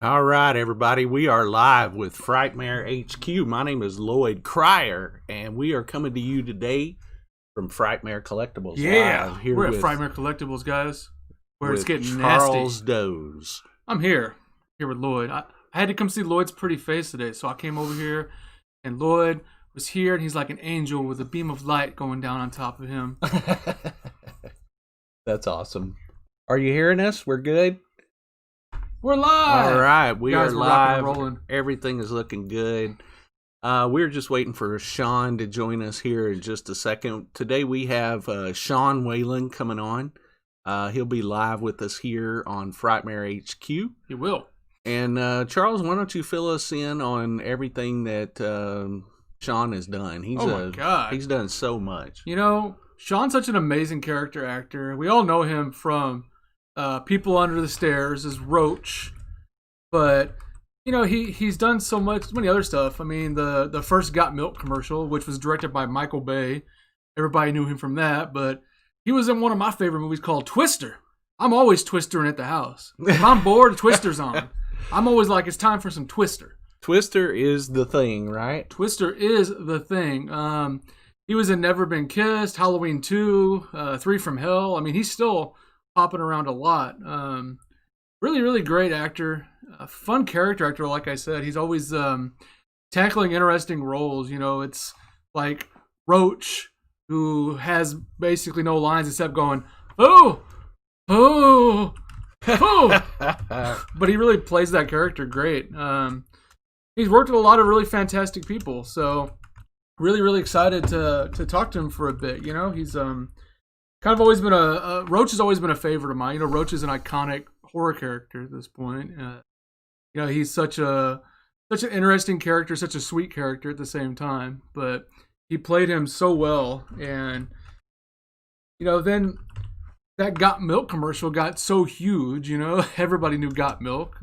All right, everybody. We are live with Frightmare HQ. My name is Lloyd Cryer, and we are coming to you today from Frightmare Collectibles. Yeah, Live, here we're at with, Frightmare Collectibles, guys, where it's with getting Charles nasty. Doze. I'm here with Lloyd. I had to come see Lloyd's pretty face today, so I came over here, and Lloyd was here, and he's like an angel with a beam of light going down on top of him. That's awesome. Are you hearing us? We're good? We're live! All right, we Guys, are we're rocking live. and rolling. Everything is looking good. We're just waiting for Sean to join us here in just a second. Today we have Sean Whalen coming on. He'll be live with us here on Frightmare HQ. He will. And Charles, why don't you fill us in on everything that Sean has done? Oh my God. He's done so much. You know, Sean's such an amazing character actor. We all know him from People Under the Stairs as Roach, but you know he's done so many other stuff. I mean, the first Got Milk commercial, which was directed by Michael Bay, everybody knew him from that. But he was in one of my favorite movies called Twister. I'm always twistering at the house. If I'm bored, Twister's on. I'm always like, it's time for some Twister. Twister is the thing, right? Twister is the thing. He was in Never Been Kissed, Halloween 2, 3 from Hell. I mean, he's still popping around a lot. Really, really great actor. Fun character actor, like I said. He's always tackling interesting roles. You know, it's like Roach, who has basically no lines except going, "Oh, oh, oh." But he really plays that character great. He's worked with a lot of really fantastic people. So really, really excited to talk to him for a bit. You know, he's kind of always been Roach has always been a favorite of mine. You know, Roach is an iconic horror character at this point. You know, he's such an interesting character, such a sweet character at the same time. But he played him so well, and you know, then that Got Milk commercial got so huge. You know, everybody knew Got Milk.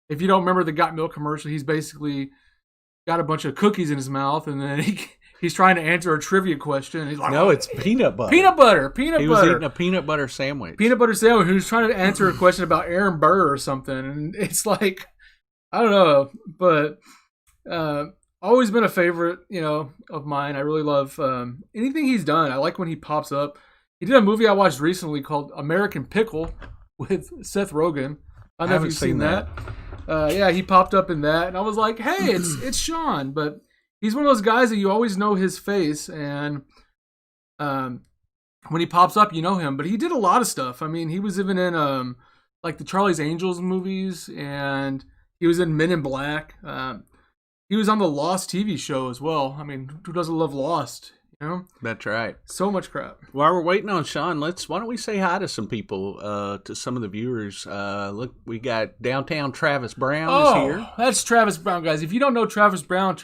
If you don't remember the Got Milk commercial, he's basically got a bunch of cookies in his mouth, and then he's trying to answer a trivia question. He's like, no, it's peanut butter. Peanut butter. He was eating a peanut butter sandwich. Peanut butter sandwich. He was trying to answer a question about Aaron Burr or something. And it's like, I don't know. But always been a favorite, you know, of mine. I really love anything he's done. I like when he pops up. He did a movie I watched recently called American Pickle with Seth Rogen. I don't know if you've seen that. Yeah, he popped up in that. And I was like, hey, it's Sean. But he's one of those guys that you always know his face, and when he pops up, you know him. But he did a lot of stuff. I mean, he was even in like the Charlie's Angels movies, and he was in Men in Black. He was on the Lost TV show as well. I mean, who doesn't love Lost? You know? That's right. So much crap. While we're waiting on Sean, why don't we say hi to some people, to some of the viewers. Look, we got Downtown Travis Brown is here. That's Travis Brown, guys. If you don't know Travis Brown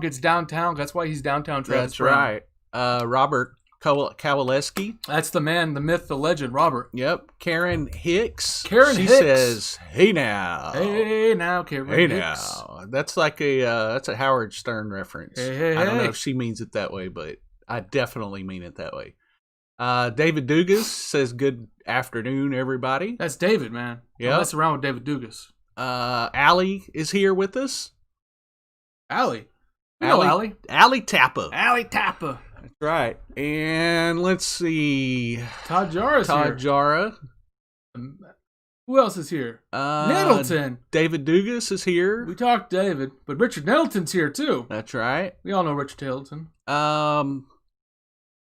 gets downtown. That's why he's Downtown Travis Brown. That's right. Robert Kowaleski. That's the man, the myth, the legend, Robert. Yep. Karen Hicks. She says, "Hey now, hey now, Karen hey Hicks." Now." That's like that's a Howard Stern reference. Hey. I don't know if she means it that way, but I definitely mean it that way. David Dugas says, "Good afternoon, everybody." That's David, man. Yeah, don't mess around with David Dugas. Allie is here with us. Allie. Allie Tappa. Allie Tappa. That's right. And let's see. Todd Jara's here. Todd Jara. Who else is here? Nettleton. David Dugas is here. We talked David, but Richard Nettleton's here too. That's right. We all know Richard Nettleton.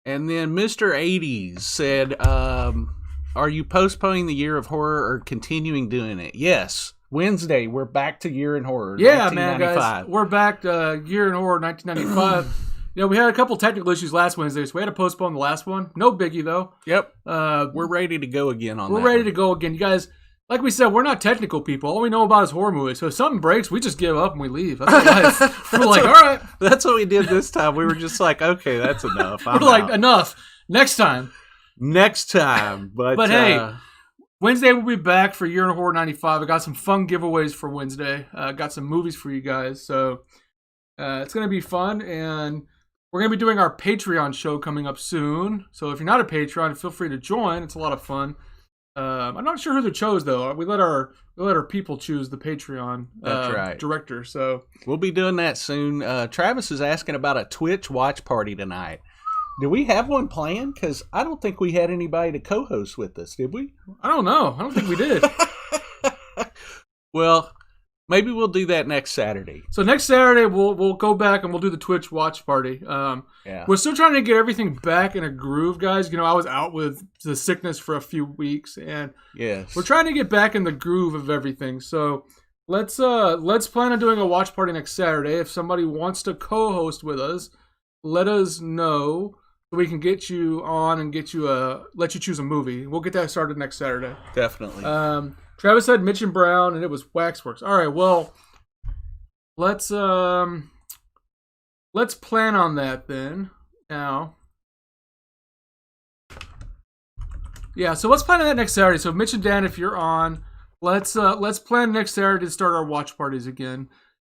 And then Mr. 80s said, are you postponing the Year of Horror or continuing doing it? Yes. Wednesday, we're back to Year in Horror. Yeah, man, guys. We're back to Year in Horror 1995. You know, we had a couple technical issues last Wednesday, so we had to postpone the last one. No biggie, though. Yep. We're ready to go again on that. We're ready to go again. You guys, like we said, we're not technical people. All we know about is horror movies. So if something breaks, we just give up and we leave. That's what life. We're like, all right. That's what we did this time. We were just like, okay, that's enough. We're like, enough. Next time. But hey, Wednesday we'll be back for Year in Horror 95. I got some fun giveaways for Wednesday. Got some movies for you guys. So it's going to be fun. And we're going to be doing our Patreon show coming up soon. So if you're not a Patreon, feel free to join. It's a lot of fun. I'm not sure who they chose though. We let our people choose the Patreon That's right. director. So we'll be doing that soon. Travis is asking about a Twitch watch party tonight. Do we have one planned? Because I don't think we had anybody to co-host with us, did we? I don't know. I don't think we did. Well, maybe we'll do that next Saturday. So next Saturday we'll go back and we'll do the Twitch watch party. Yeah. We're still trying to get everything back in a groove, guys. You know, I was out with the sickness for a few weeks, and yes, we're trying to get back in the groove of everything. So let's plan on doing a watch party next Saturday. If somebody wants to co-host with us, let us know. So we can get you on and let you choose a movie. We'll get that started next Saturday. Definitely. Travis said Mitch and Brown, and it was Waxworks. All right, well, let's plan on that then. Now, yeah. So let's plan on that next Saturday. So Mitch and Dan, if you're on, let's plan next Saturday to start our watch parties again.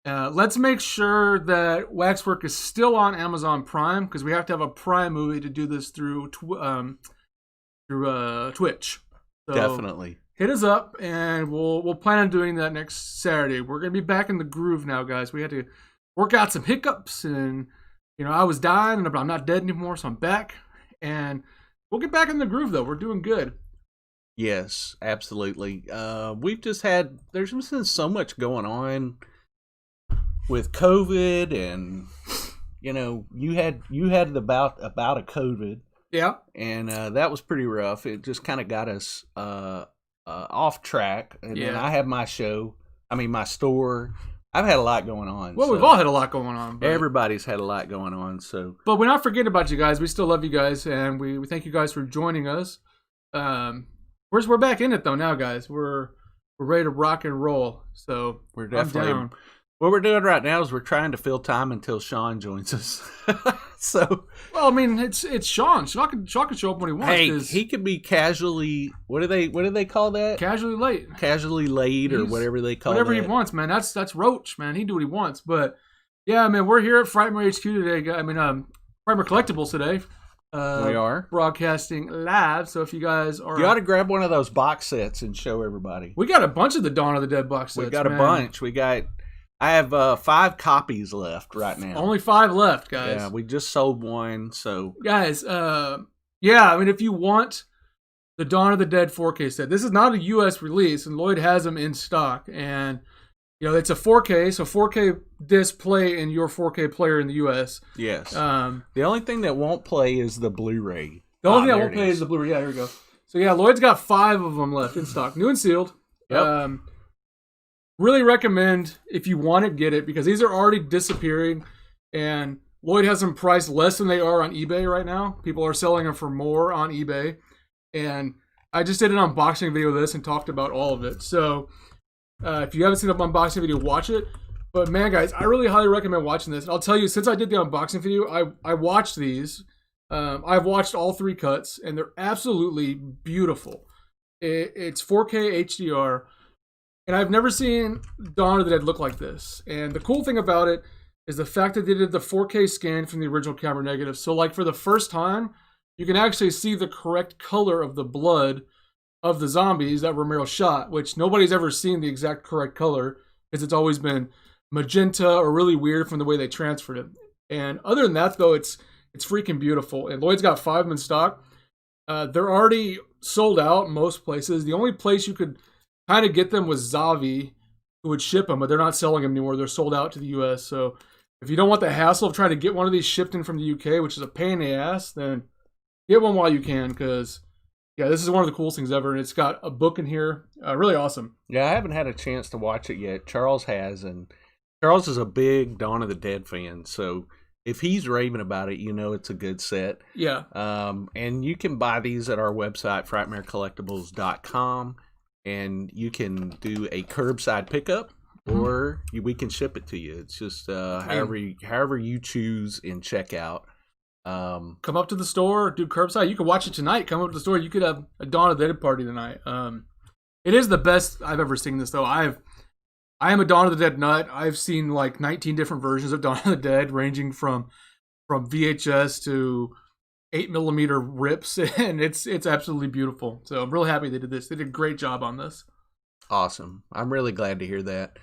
Let's make sure that Waxwork is still on Amazon Prime, because we have to have a Prime movie to do this through Twitch. So Definitely. Hit us up, and we'll plan on doing that next Saturday. We're gonna be back in the groove now, guys. We had to work out some hiccups, and I was dying, but I'm not dead anymore, so I'm back, and we'll get back in the groove though. We're doing good. Yes, absolutely. There's just been so much going on with COVID, and you had the bout of COVID. Yeah. And that was pretty rough. It just kind of got us off track. And then I have my store. I've had a lot going on. Well, we've all had a lot going on. Everybody's had a lot going on. So, but we're not forgetting about you guys. We still love you guys, and we thank you guys for joining us. We're back in it though now, guys. We're ready to rock and roll. So we're definitely down. What we're doing right now is we're trying to fill time until Sean joins us. So, well, I mean, it's Sean. Sean can show up when he wants. Hey, he could be casually. What do they call that? Casually late. Casually late, or whatever they call it. Whatever he wants, man. That's Roach, man. He do what he wants. But yeah, man, we're here at Frightmare HQ today. I mean, Frightmare Collectibles today. We are broadcasting live. So if you guys are, you ought to grab one of those box sets and show everybody. We got a bunch of the Dawn of the Dead box sets. We got a bunch. I have 5 copies left right now. Only 5 left, guys. Yeah, we just sold one. So, guys, yeah, I mean, if you want the Dawn of the Dead 4K set, this is not a U.S. release, and Loyd has them in stock. And, it's a 4K, so 4K disc play in your 4K player in the U.S. Yes. The only thing that won't play is the Blu-ray. The only thing that won't play is the Blu-ray. Yeah, here we go. So, yeah, Loyd's got 5 of them left in stock, new and sealed. Yep. Really recommend, if you want it, get it, because these are already disappearing, and Loyd has them priced less than they are on eBay right now. People are selling them for more on eBay, and I just did an unboxing video of this and talked about all of it. So if you haven't seen the unboxing video, watch it. But man, guys, I really highly recommend watching this. And I'll tell you, since I did the unboxing video, I watched these. I've watched all 3 cuts, and they're absolutely beautiful. It's 4K HDR. And I've never seen Dawn of the Dead look like this. And the cool thing about it is the fact that they did the 4K scan from the original camera negative. So like for the first time, you can actually see the correct color of the blood of the zombies that Romero shot, which nobody's ever seen the exact correct color, because it's always been magenta or really weird from the way they transferred it. And other than that, though, it's freaking beautiful. And Loyd's got 5 in stock. They're already sold out most places. The only place you could kind of get them was Zavi, who would ship them, but they're not selling them anymore. They're sold out to the U.S. So if you don't want the hassle of trying to get one of these shipped in from the U.K., which is a pain in the ass, then get one while you can, because, yeah, this is one of the coolest things ever, and it's got a book in here. Really awesome. Yeah, I haven't had a chance to watch it yet. Charles has, and Charles is a big Dawn of the Dead fan, so if he's raving about it, it's a good set. Yeah. And you can buy these at our website, frightmarecollectibles.com. And you can do a curbside pickup, or we can ship it to you. It's just however you choose in checkout. Come up to the store, do curbside. You can watch it tonight. Come up to the store. You could have a Dawn of the Dead party tonight. It is the best I've ever seen this, though. I am a Dawn of the Dead nut. I've seen like 19 different versions of Dawn of the Dead, ranging from VHS to 8mm rips, and it's absolutely beautiful. So I'm really happy they did this. They did a great job on this. Awesome. I'm really glad to hear that.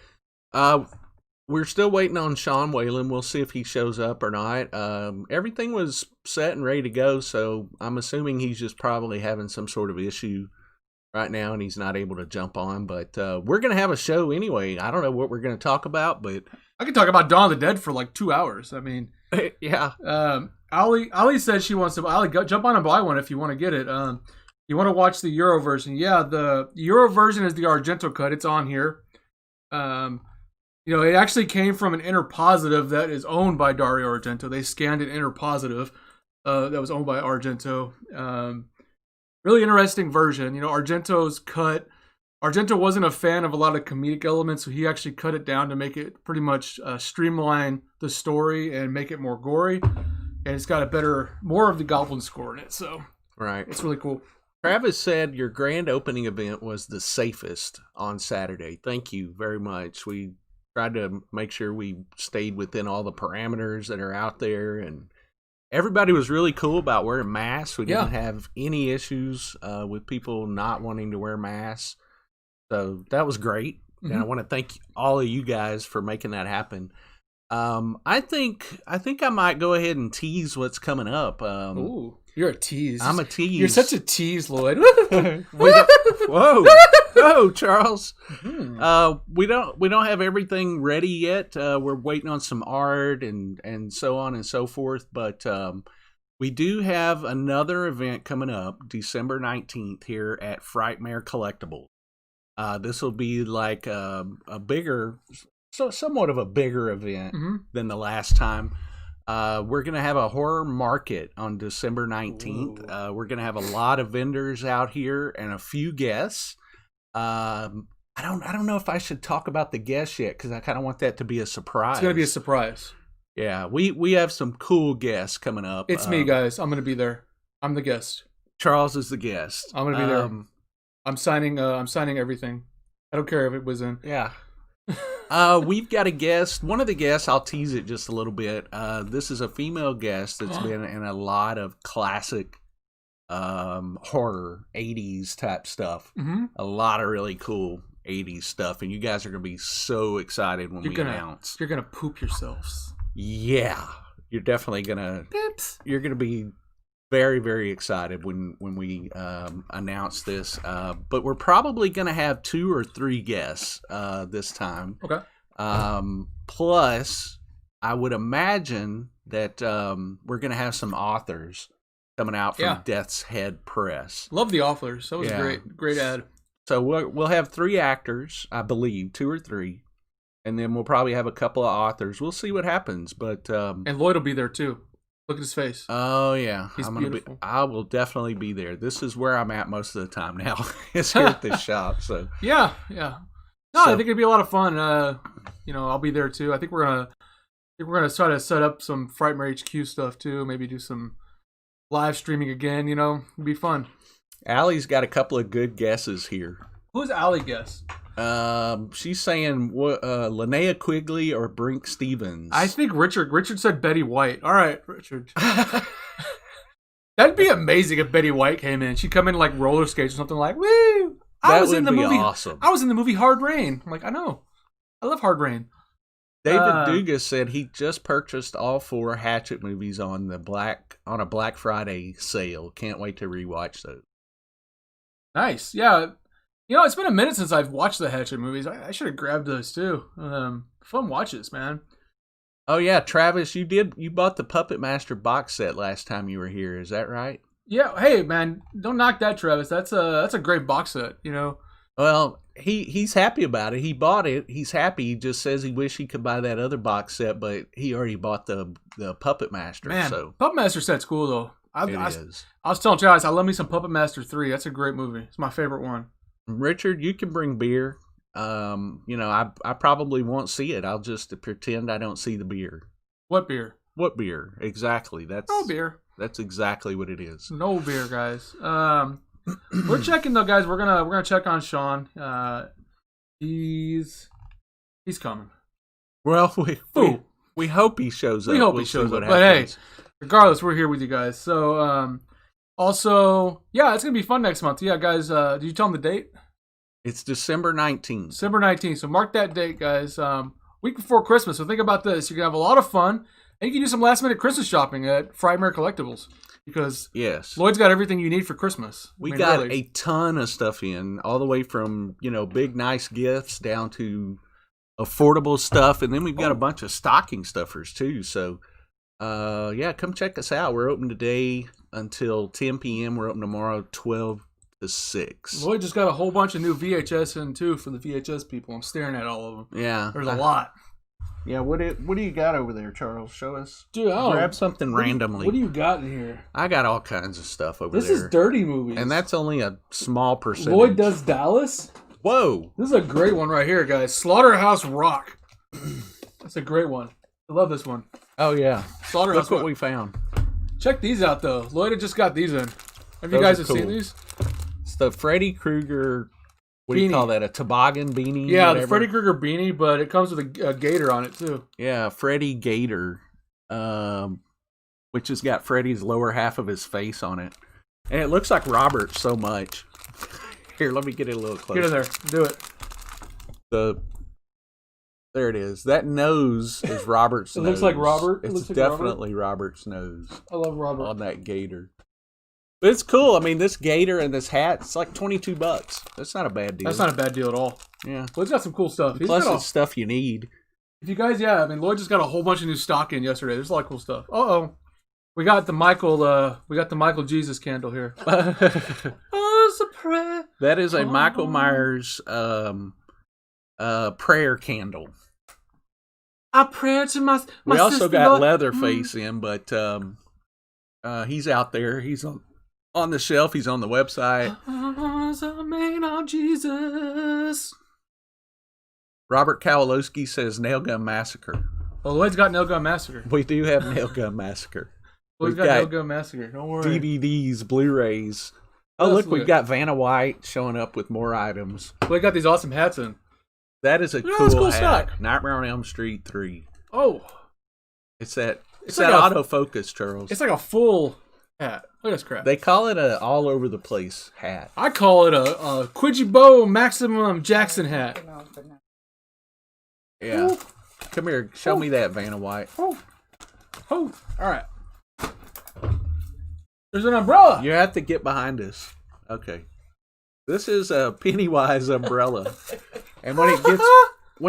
We're still waiting on Sean Whalen. We'll see if he shows up or not. Everything was set and ready to go, so I'm assuming he's just probably having some sort of issue right now and he's not able to jump on. But we're going to have a show anyway. I don't know what we're going to talk about, but I can talk about Dawn of the Dead for like 2 hours. I mean, yeah. Ali said she wants to. Ali, jump on and buy one if you want to get it. You want to watch the Euro version? Yeah, the Euro version is the Argento cut. It's on here. It actually came from an Interpositive that is owned by Dario Argento. They scanned an Interpositive that was owned by Argento. Really interesting version. Argento's cut. Argento wasn't a fan of a lot of comedic elements, so he actually cut it down to make it pretty much streamline the story and make it more gory. And it's got more of the Goblin score in it. So right, it's really cool. Travis said your grand opening event was the safest on Saturday. Thank you very much. We tried to make sure we stayed within all the parameters that are out there, and everybody was really cool about wearing masks. We didn't have any issues with people not wanting to wear masks. So that was great. Mm-hmm. And I want to thank all of you guys for making that happen. I think I might go ahead and tease what's coming up. Ooh, you're a tease. I'm a tease. You're such a tease, Loyd. Whoa, Charles. Mm-hmm. We don't have everything ready yet. We're waiting on some art and so on and so forth. But we do have another event coming up December 19th here at Frightmare Collectibles. This will be like a bigger. So somewhat of a bigger event than the last time. We're going to have a horror market on December 19th. We're going to have a lot of vendors out here and a few guests. I don't know if I should talk about the guests yet because I kind of want that to be a surprise. It's going to be a surprise. Yeah, we have some cool guests coming up. It's me, guys. I'm going to be there. I'm the guest. Charles is the guest. I'm going to be there. I'm signing everything. I don't care if it was in. Yeah. We've got a guest. One of the guests, I'll tease it just a little bit. This is a female guest that's been in a lot of classic horror 80s type stuff. Mm-hmm. A lot of really cool 80s stuff, and you guys are going to be so excited when we announce. You're going to poop yourselves. Yeah. You're definitely going to. You're going to be very, very excited when we announce this. But we're probably going to have 2 or 3 guests this time. Okay. Plus, I would imagine that we're going to have some authors coming out from Death's Head Press. Love the authors. That was great ad. So we'll have 3 actors, I believe, 2 or 3. And then we'll probably have a couple of authors. We'll see what happens. But and Loyd will be there too. Look at his face. Oh, yeah. He's beautiful. I will definitely be there. This is where I'm at most of the time now. It's here at this shop. So Yeah. No, I think it'd be a lot of fun. I'll be there too. I think we're gonna try to set up some Frightmare HQ stuff too. Maybe do some live streaming again. It'd be fun. Allie's got a couple of good guesses here. Who's Allie guess? She's saying Linnea Quigley or Brink Stevens. I think Richard. Richard said Betty White. All right, Richard. That'd be amazing if Betty White came in. She'd come in like roller skates or something like, woo! I was in the movie. Awesome. I was in the movie Hard Rain. I'm like, I know. I love Hard Rain. David Dugas said he just purchased all 4 Hatchet movies on a Black Friday sale. Can't wait to rewatch those. Nice. Yeah. It's been a minute since I've watched the Hatchet movies. I should have grabbed those too. Fun watches, man. Oh yeah, Travis, you bought the Puppet Master box set last time you were here. Is that right? Yeah. Hey, man, don't knock that, Travis. That's a great box set. Well, he's happy about it. He bought it. He's happy. He just says he wish he could buy that other box set, but he already bought the Puppet Master. Man, so Puppet Master set's cool though. I was telling Travis, I love me some Puppet Master 3. That's a great movie. It's my favorite one. Richard, you can bring beer. I probably won't see it. I'll just pretend I don't see the beer. What beer? What beer? Exactly. No beer. That's exactly what it is. No beer, guys. We're checking though, guys. We're gonna check on Sean. He's coming. Well, we hope he shows up. We hope he shows up. But hey, regardless, we're here with you guys. So, also, yeah, it's gonna be fun next month. Yeah, guys, did you tell them the date? It's December 19th. December 19th. So mark that date, guys. Week before Christmas. So think about this. You can have a lot of fun, and you can do some last minute Christmas shopping at Frightmare Collectibles. Because yes, Lloyd's got everything you need for Christmas. We got a ton of stuff in, all the way from, big nice gifts down to affordable stuff, and then we've got a bunch of stocking stuffers too. So come check us out. We're open today until 10 p.m. We're open tomorrow 12 to 6. Lloyd just got a whole bunch of new VHS in too for the VHS people. I'm staring at all of them. Yeah, there's a lot. Yeah, what do you got over there, Charles? Show us. Dude, grab something randomly. What do you got in here? I got all kinds of stuff over there. This is dirty movies. And that's only a small percentage. Lloyd Does Dallas? Whoa. This is a great one right here, guys. Slaughterhouse Rock. That's a great one. I love this one. Oh, yeah. Slaughterhouse Look what we found. Check these out, though. Lloyd had just got these in. Have you guys seen these? It's the Freddy Krueger... What do you call that? A toboggan beanie? Yeah, whatever? The Freddy Krueger beanie, but it comes with a gator on it, too. Yeah, Freddy Gator, which has got Freddy's lower half of his face on it. And it looks like Robert so much. Here, let me get it a little closer. Get in there. Do it. There it is. That nose is Robert's nose. It looks like Robert? It's definitely Robert's nose. I love Robert. On that gator. But it's cool. I mean, this gator and this hat, it's like $22. That's not a bad deal. That's not a bad deal at all. Yeah. Lloyd's got some cool stuff. Plus, it's stuff you need. If you guys, Lloyd just got a whole bunch of new stock in yesterday. There's a lot of cool stuff. Uh-oh. We got the Michael Jesus candle here. That is a Michael Myers prayer candle. I pray to my We also sister, got Lord. Leatherface in, but he's out there. He's on the shelf. He's on the website. Jesus. Robert Kowalowski says Nail Gun Massacre. Oh, Lloyd's got Nail Gun Massacre. We do have Nail Gun Massacre. Lloyd's got Nail Gun Massacre. Don't worry. DVDs, Blu-rays. Oh, look, we've got Vanna White showing up with more items. We got these awesome hats in. That is a cool hat. Stock. Nightmare on Elm Street 3. Oh. It's that like autofocus, Charles. It's like a full hat. Look at this crap. They call it a all over the place hat. I call it a Quidgy Maximum Jackson hat. Yeah. Ooh. Come here. Show me that, Vanna White. Oh. All right. There's an umbrella. You have to get behind us. Okay. This is a Pennywise umbrella. And when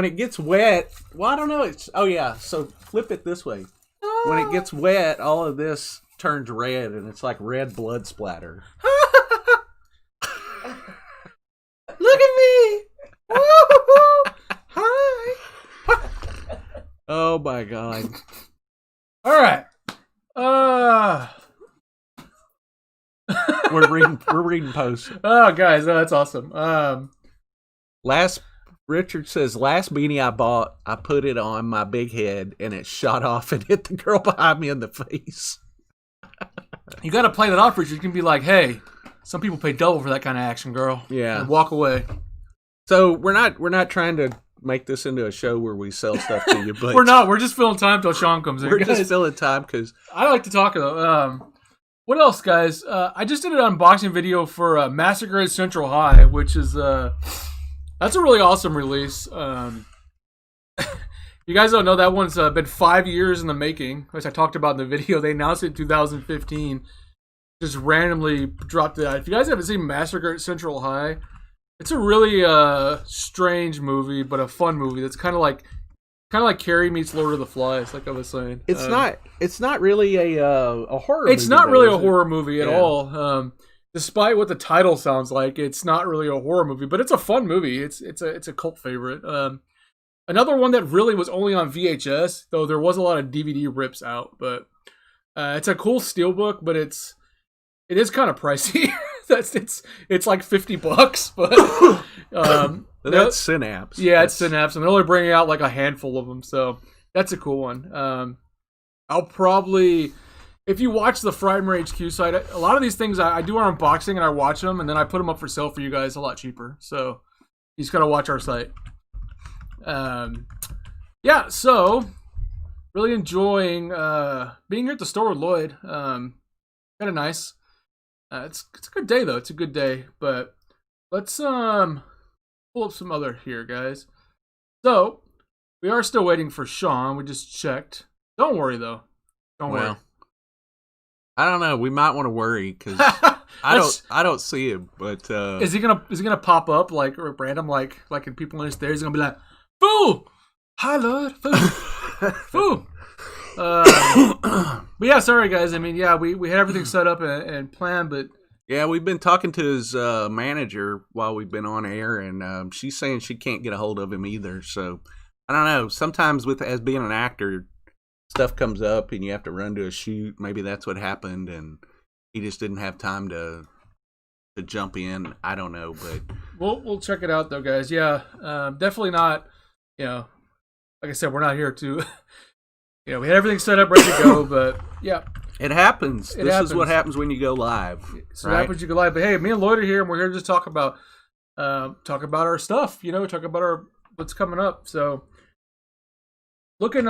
it gets wet, well, I don't know. So flip it this way. When it gets wet, all of this turns red, and it's like red blood splatter. Look at me! Hi! Oh my god! All right. We're reading posts. Oh, guys, that's awesome. Richard says, last beanie I bought, I put it on my big head, and it shot off and hit the girl behind me in the face. You got to play that off, Richard. You can be like, hey, some people pay double for that kind of action, girl. Yeah. And walk away. So we're not trying to make this into a show where we sell stuff to you, but we're not. We're just filling time till Sean comes in. We're just filling time because I like to talk though. What else, guys? I just did an unboxing video for Massacre at Central High, which is that's a really awesome release. You guys don't know that one's been 5 years in the making, which I talked about in the video. They announced it in 2015. Just randomly dropped that. If you guys haven't seen Massacre at Central High, it's a really strange movie, but a fun movie. That's kind of like Carrie meets Lord of the Flies, like I was saying. It's not really a horror. It's not really a horror movie at all. Despite what the title sounds like, it's not really a horror movie, but it's a fun movie. It's a cult favorite. Another one that really was only on VHS, though there was a lot of DVD rips out. But it's a cool steelbook, but it is kind of pricey. It's like $50, but that's Synapse. Yeah, it's Synapse, and they're only bringing out like a handful of them, so that's a cool one. I'll probably, if you watch the Frightmare HQ site, a lot of these things I do our unboxing and I watch them, and then I put them up for sale for you guys a lot cheaper. So you just gotta watch our site. So really enjoying being here at the store with Loyd. Kind of nice. It's a good day though. It's a good day. But let's pull up some other here, guys. So we are still waiting for Sean. We just checked. Don't worry though. Don't worry. I don't know. We might want to worry because I don't see him. But is he gonna pop up like random like in people in his stairs? He's gonna be like, "Fool, hi Lord, fool, fool." But yeah, sorry guys. I mean, yeah, we had everything set up and planned, but yeah, we've been talking to his manager while we've been on air, and she's saying she can't get a hold of him either. So I don't know. Sometimes as being an actor, stuff comes up and you have to run to a shoot. Maybe that's what happened, and he just didn't have time to jump in. I don't know, but we'll check it out though, guys. Yeah, definitely not. You know, like I said, we're not here to. You know, we had everything set up, ready to go, but yeah, it happens. This is what happens when you go live. So right? It happens you go live. But hey, me and Loyd are here, and we're here to just talk about our stuff. You know, talk about what's coming up. So looking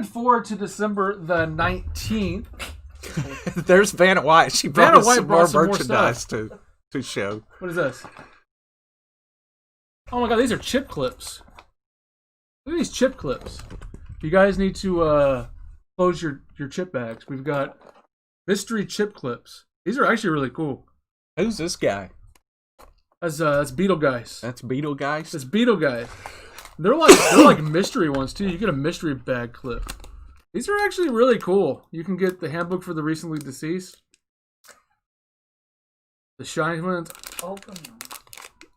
forward to December the 19th. There's Vanna White. She brought us some more merchandise to show. What is this? Oh my god, these are chip clips. Look at these chip clips. You guys need to close your chip bags. We've got mystery chip clips. These are actually really cool. Who's this guy? That's Beetlegeist. That's Beetlegeist? That's Beetlegeist. They're like mystery ones too. You get a mystery bag clip. These are actually really cool. You can get the handbook for the recently deceased. The shiny ones. Open one.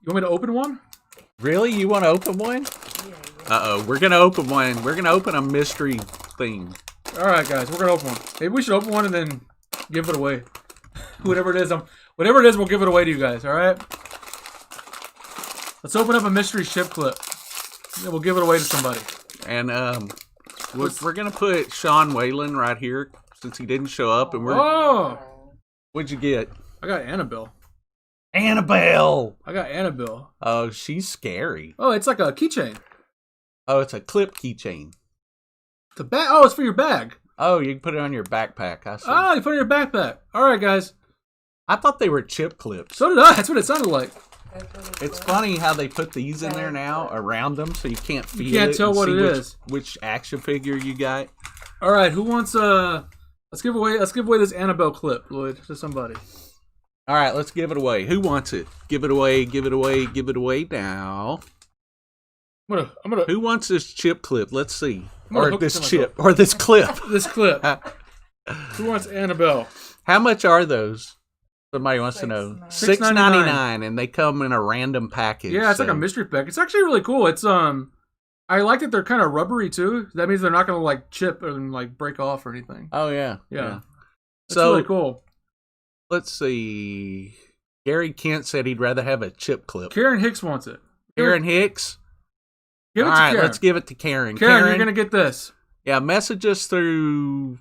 You want me to open one? Really? You want to open one? Yeah. Uh-oh, we're going to open one. We're going to open a mystery thing. All right, guys, we're going to open one. Maybe we should open one and then give it away. Whatever it is, we'll give it away to you guys, all right? Let's open up a mystery chip clip. And we'll give it away to somebody. And we're going to put Sean Whalen right here since he didn't show up. And what'd you get? I got Annabelle. Annabelle! I got Annabelle. Oh, she's scary. Oh, it's like a keychain. Oh, it's a clip keychain. It's a bag. Oh, it's for your bag. Oh, you can put it on your backpack. I see. Oh, you put it in your backpack. All right, guys. I thought they were chip clips. So did I. That's what it sounded like. It's funny how they put these in there now around them, so you can't feel it. You can't tell what it is. Which action figure you got? All right, who wants Let's give away this Annabelle clip, Loyd, to somebody. All right, let's give it away. Who wants it? Give it away. Give it away. Give it away now. I'm gonna. Who wants this chip clip? Let's see. Or this chip. Or this clip. This clip. Who wants Annabelle? How much are those? Somebody wants to know. $6.99, and they come in a random package. Yeah, it's like a mystery pack. It's actually really cool. It's I like that they're kind of rubbery too. That means they're not gonna like chip and like break off or anything. Oh yeah. Yeah. So really cool. Let's see. Gary Kent said he'd rather have a chip clip. Karen Hicks wants it. Karen Hicks? Give it to Karen. Let's give it to Karen. Karen, you're going to get this. Yeah, message us through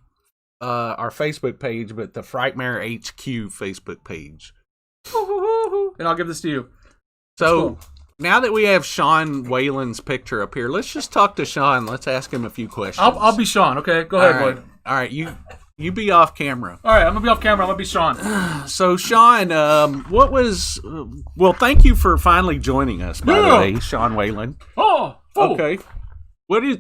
our Facebook page, but the Frightmare HQ Facebook page. And I'll give this to you. So, now that we have Sean Whalen's picture up here, let's just talk to Sean. Let's ask him a few questions. I'll be Sean, okay? Go ahead, Loyd. All right, you be off camera. All right, I'm going to be off camera. I'm going to be Sean. So, Sean, what was... well, thank you for finally joining us, by the way, Sean Whalen. Oh, okay. What is...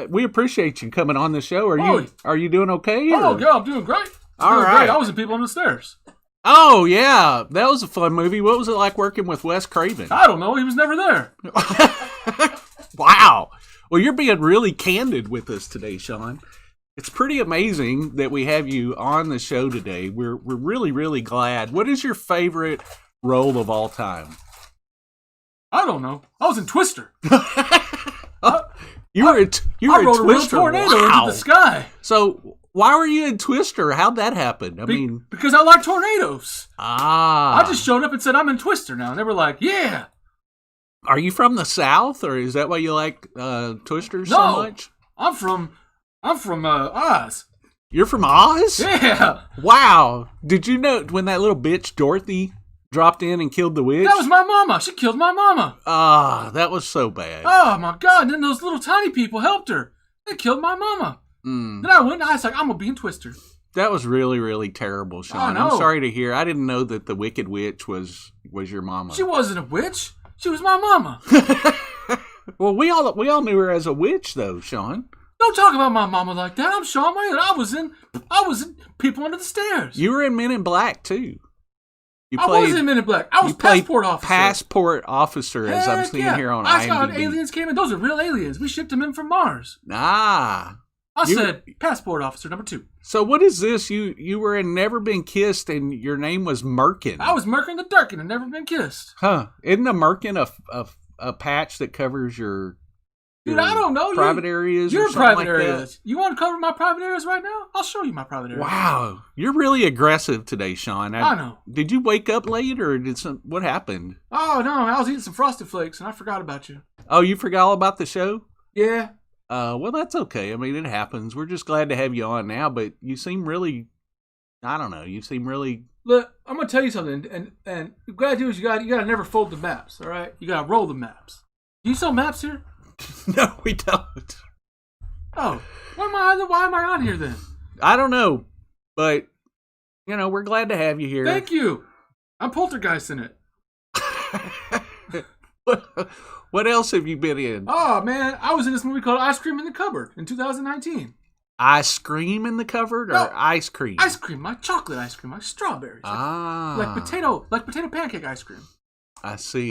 we appreciate you coming on the show. Are you doing okay? Oh, yeah, I'm doing great. All right. Great. I was the people on the stairs. Oh, yeah. That was a fun movie. What was it like working with Wes Craven? I don't know. He was never there. Wow. Well, you're being really candid with us today, Sean. It's pretty amazing that we have you on the show today. We're really, really glad. What is your favorite role of all time? I don't know. I was in Twister. You were in Twister. A real tornado into the sky. So why were you in Twister? How'd that happen? Because I like tornadoes. Ah. I just showed up and said I'm in Twister now, and they were like, "Yeah." Are you from the South, or is that why you like Twister so much? I'm from Oz. You're from Oz? Yeah. Wow. Did you know when that little bitch Dorothy dropped in and killed the witch? That was my mama. She killed my mama. Ah, that was so bad. Oh, my God. And then those little tiny people helped her. They killed my mama. Then I went and I was like, I'm going to be in Twister. That was really, really terrible, Sean. I'm sorry to hear. I didn't know that the Wicked Witch was your mama. She wasn't a witch. She was my mama. Well, we all knew her as a witch, though, Sean. Don't talk about my mama like that. I'm Sean Whalen. I was in People Under the Stairs. You were in Men in Black, too. I was in Men in Black. I was passport officer. Passport officer, as I'm seeing here on IMDb. I saw aliens came in. Those are real aliens. We shipped them in from Mars. Ah. I said passport officer number 2. So what is this? You were in Never Been Kissed, and your name was Merkin. I was Merkin the Durkin and Never Been Kissed. Huh? Isn't a Merkin a patch that covers your Dude, I don't know. Private areas? Your or private like areas. That? You want to cover my private areas right now? I'll show you my private areas. Wow, you're really aggressive today, Sean. I know. Did you wake up late, or what happened? Oh no, I was eating some Frosted Flakes and I forgot about you. Oh, you forgot all about the show? Yeah. Well, that's okay. I mean, it happens. We're just glad to have you on now, but you seem really, I don't know, you seem really... Look, I'm going to tell you something, and what you got to do is you got to never fold the maps, all right? You got to roll the maps. Do you sell maps here? No, we don't. Oh, why am I on here then? I don't know, but, we're glad to have you here. Thank you. I'm poltergeist in it. What else have you been in? Oh, man. I was in this movie called Ice Cream in the Cupboard in 2019. Ice cream in the cupboard or ice cream? Ice cream, like chocolate ice cream, like strawberries. Like potato pancake ice cream. I see.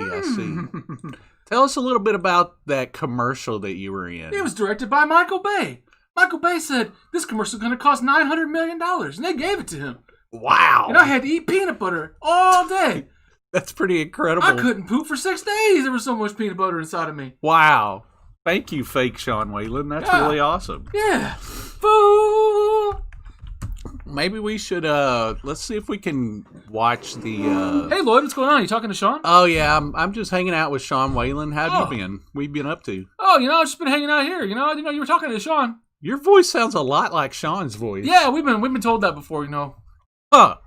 Tell us a little bit about that commercial that you were in. It was directed by Michael Bay. Michael Bay said, this commercial is going to cost $900 million, and they gave it to him. Wow. And I had to eat peanut butter all day. That's pretty incredible. I couldn't poop for 6 days. There was so much peanut butter inside of me. Wow. Thank you, fake Sean Whalen. That's really awesome. Yeah. Fool. Maybe we should, let's see if we can watch the, Hey, Loyd, what's going on? You talking to Sean? Oh, yeah. I'm just hanging out with Sean Whalen. How you been? What have you been up to? Oh, I've just been hanging out here. I didn't know you were talking to Sean. Your voice sounds a lot like Sean's voice. Yeah, we've been told that before, Huh.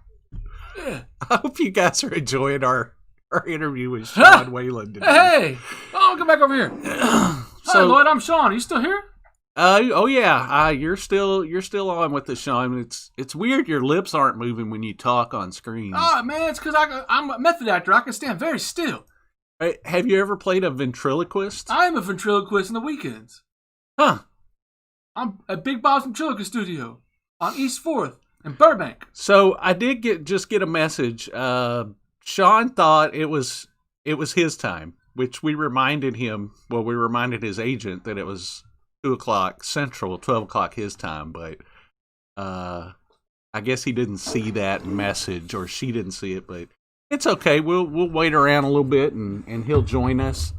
Yeah. I hope you guys are enjoying our interview with Sean Whalen today. Hey! Oh, come back over here. Hi, Loyd, I'm Sean. Are you still here? Oh yeah. You're still on with the Sean. It's weird your lips aren't moving when you talk on screen. Oh man, it's because I'm a method actor. I can stand very still. Hey, have you ever played a ventriloquist? I am a ventriloquist in the weekends. Huh. I'm at Big Bob's Ventriloquist Studio on East 4th in Burbank. So I did get a message. Sean thought it was his time, which we reminded him. Well, we reminded his agent that it was 2:00 Central, 12:00 his time. But I guess he didn't see that message, or she didn't see it. But it's okay. We'll wait around a little bit, and he'll join us.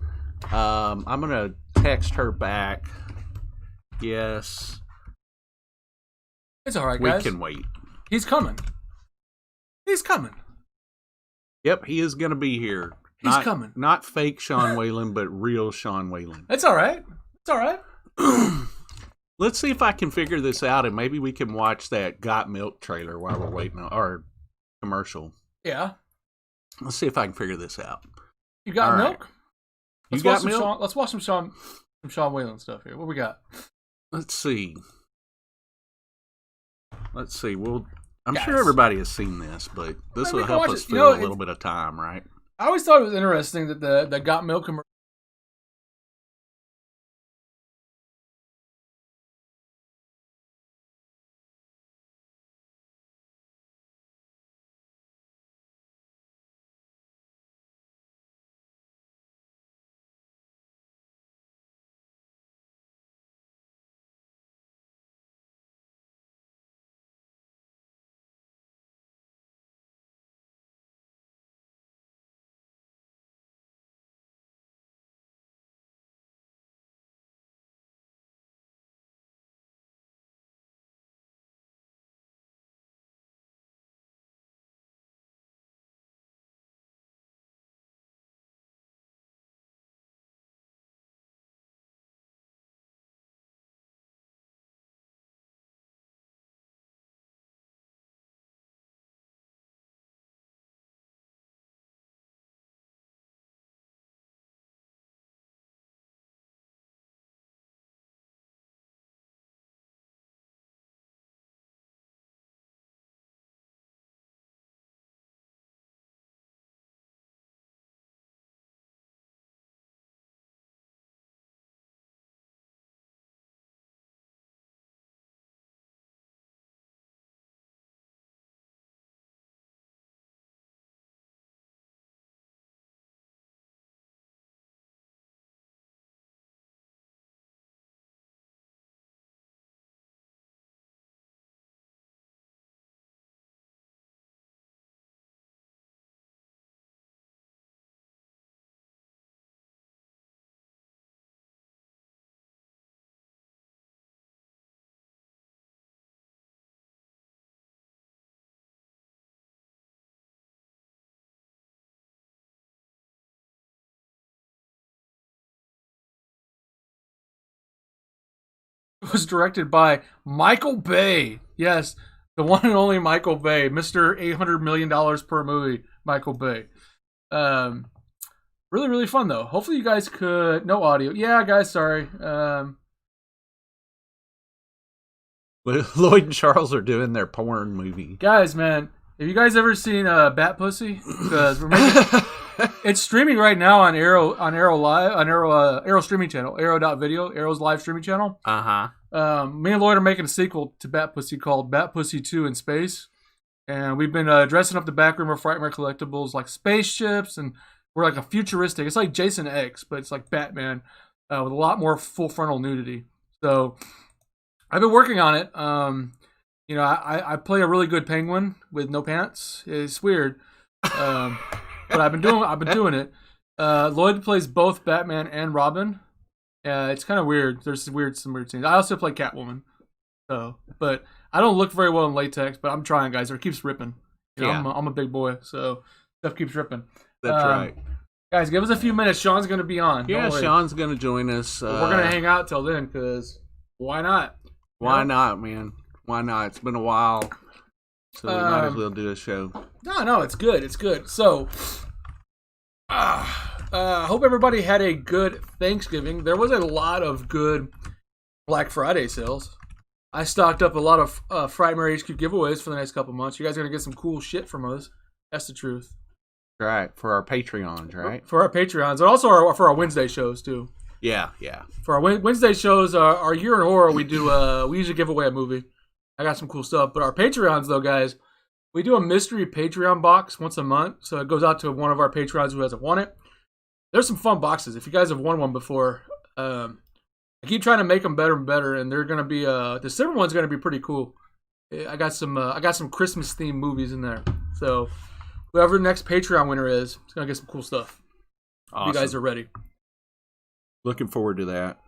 I'm gonna text her back. Yes. It's all right, guys. We can wait. He's coming. Yep, he is going to be here. He's coming. Not fake Sean Whalen, but real Sean Whalen. It's all right. Let's see if I can figure this out, and maybe we can watch that Got Milk trailer while we're waiting on our commercial. Yeah. Let's see if I can figure this out. You got all milk? Right. You got milk? Let's watch some Sean Whalen stuff here. What we got? Let's see. Well, I'm sure everybody has seen this, but this will help us fill a little bit of time, right? I always thought it was interesting that the Got Milk commercial was directed by Michael Bay. Yes, the one and only Michael Bay, Mr. $800 million per movie, Michael Bay. Really, really fun, though. Hopefully you guys could... No audio. Yeah, guys, sorry. Loyd and Charles are doing their porn movie. Guys, man, have you guys ever seen Bat Pussy? Because we're making... It's streaming right now on Arrow Live, on Arrow streaming channel, Arrow.video, Arrow's live streaming channel. Me and Loyd are making a sequel to Bat Pussy called Bat Pussy 2 in Space. And we've been dressing up the back room of Frightmare collectibles like spaceships, and we're like a futuristic. It's like Jason X, but it's like Batman with a lot more full frontal nudity. So I've been working on it. I play a really good penguin with no pants. It's weird. But I've been doing it. Loyd plays both Batman and Robin. It's kind of weird. There's some weird scenes. I also play Catwoman. But I don't look very well in latex. But I'm trying, guys. It keeps ripping. I'm a big boy, so stuff keeps ripping. That's right. Guys, give us a few minutes. Sean's gonna be on. Yeah, Sean's gonna join us. We're gonna hang out till then, because why not? Why not, man? Why not? It's been a while. So we might as well do a show. No, it's good. It's good. So, hope everybody had a good Thanksgiving. There was a lot of good Black Friday sales. I stocked up a lot of Frightmare HQ giveaways for the next couple months. You guys are going to get some cool shit from us. That's the truth. Right. For our Patreons, right? For our Patreons. And also for our Wednesday shows, too. Yeah. For our Wednesday shows, our Year in Horror, we usually give away a movie. I got some cool stuff. But our Patreons, though, guys, we do a mystery Patreon box once a month. So it goes out to one of our Patreons who hasn't won it. There's some fun boxes. If you guys have won one before, I keep trying to make them better and better. And they're going to be, the December one's going to be pretty cool. I got some Christmas themed movies in there. So whoever the next Patreon winner is going to get some cool stuff. Awesome. You guys are ready. Looking forward to that.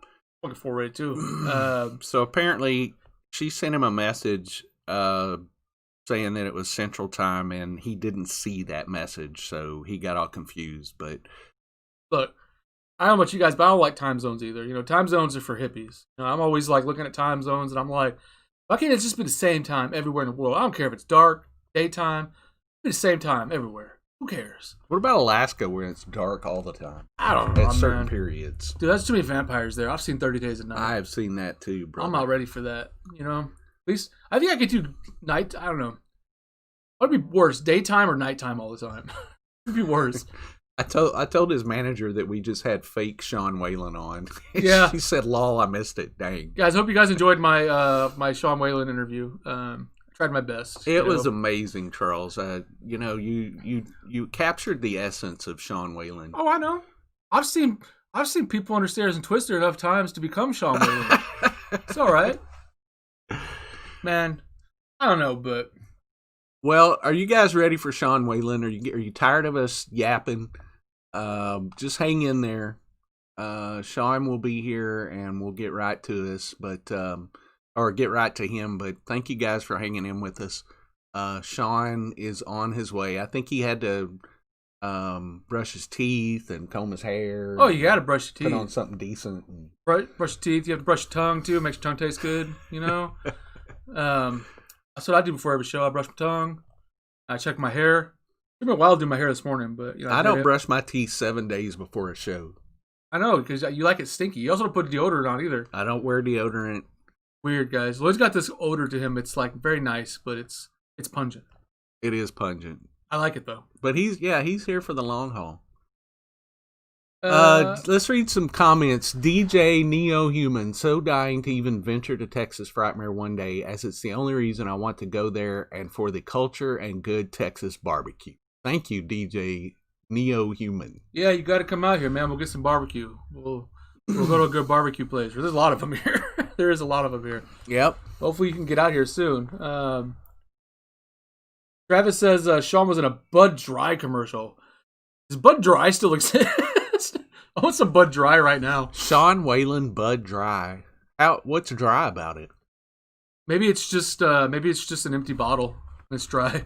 Looking forward to it, too. So apparently she sent him a message saying that it was Central Time, and he didn't see that message, so he got all confused. But look, I don't know about you guys, but I don't like time zones either. You know, time zones are for hippies. You know, I'm always like looking at time zones, and I'm like, why can't it just be the same time everywhere in the world? I don't care if it's dark, daytime, it's the same time everywhere. Who cares? What about Alaska, where it's dark all the time? I don't know, at certain periods. Dude, that's too many vampires there. I've seen 30 Days of Night. I have seen that too, bro. I'm not ready for that. You know, at least I think I could do night. I don't know. What would be worse, daytime or nighttime all the time? It'd be worse. I told his manager that we just had fake Sean Whalen on. Yeah. He said, "Lol, I missed it." Dang. Guys, hope you guys enjoyed my my Sean Whalen interview. Tried my best. It was amazing, Charles. You captured the essence of Sean Whalen. Oh, I know. I've seen people under stairs and Twister enough times to become Sean Whalen. It's all right, man. I don't know, but well, are you guys ready for Sean Whalen? Are you tired of us yapping? Just hang in there. Sean will be here, and we'll get right to this, or get right to him. But thank you guys for hanging in with us. Sean is on his way. I think he had to brush his teeth and comb his hair. Oh, you got to brush your teeth. Put on something decent. Brush your teeth. You have to brush your tongue too. Makes your tongue taste good. You know. That's what I do before every show. I brush my tongue. I check my hair. It's been a while to do my hair this morning, but you know, I don't brush my teeth 7 days before a show. I know, because you like it stinky. You also don't put deodorant on either. I don't wear deodorant. Weird, guys. Lloyd's got this odor to him. It's like very nice, but it's pungent. It is pungent. I like it though. But he's here for the long haul. Let's read some comments. DJ Neo Human, so dying to even venture to Texas Frightmare one day, as it's the only reason I want to go there, and for the culture and good Texas barbecue. Thank you, DJ Neo Human. Yeah, you got to come out here, man. We'll get some barbecue. We'll go to a good barbecue place. There's a lot of them here. There is a lot of them here. Yep. Hopefully you can get out here soon. Travis says Sean was in a Bud Dry commercial. Does Bud Dry still exist? I want some Bud Dry right now. Sean Whalen Bud Dry. What's dry about it? Maybe it's just an empty bottle. And it's dry.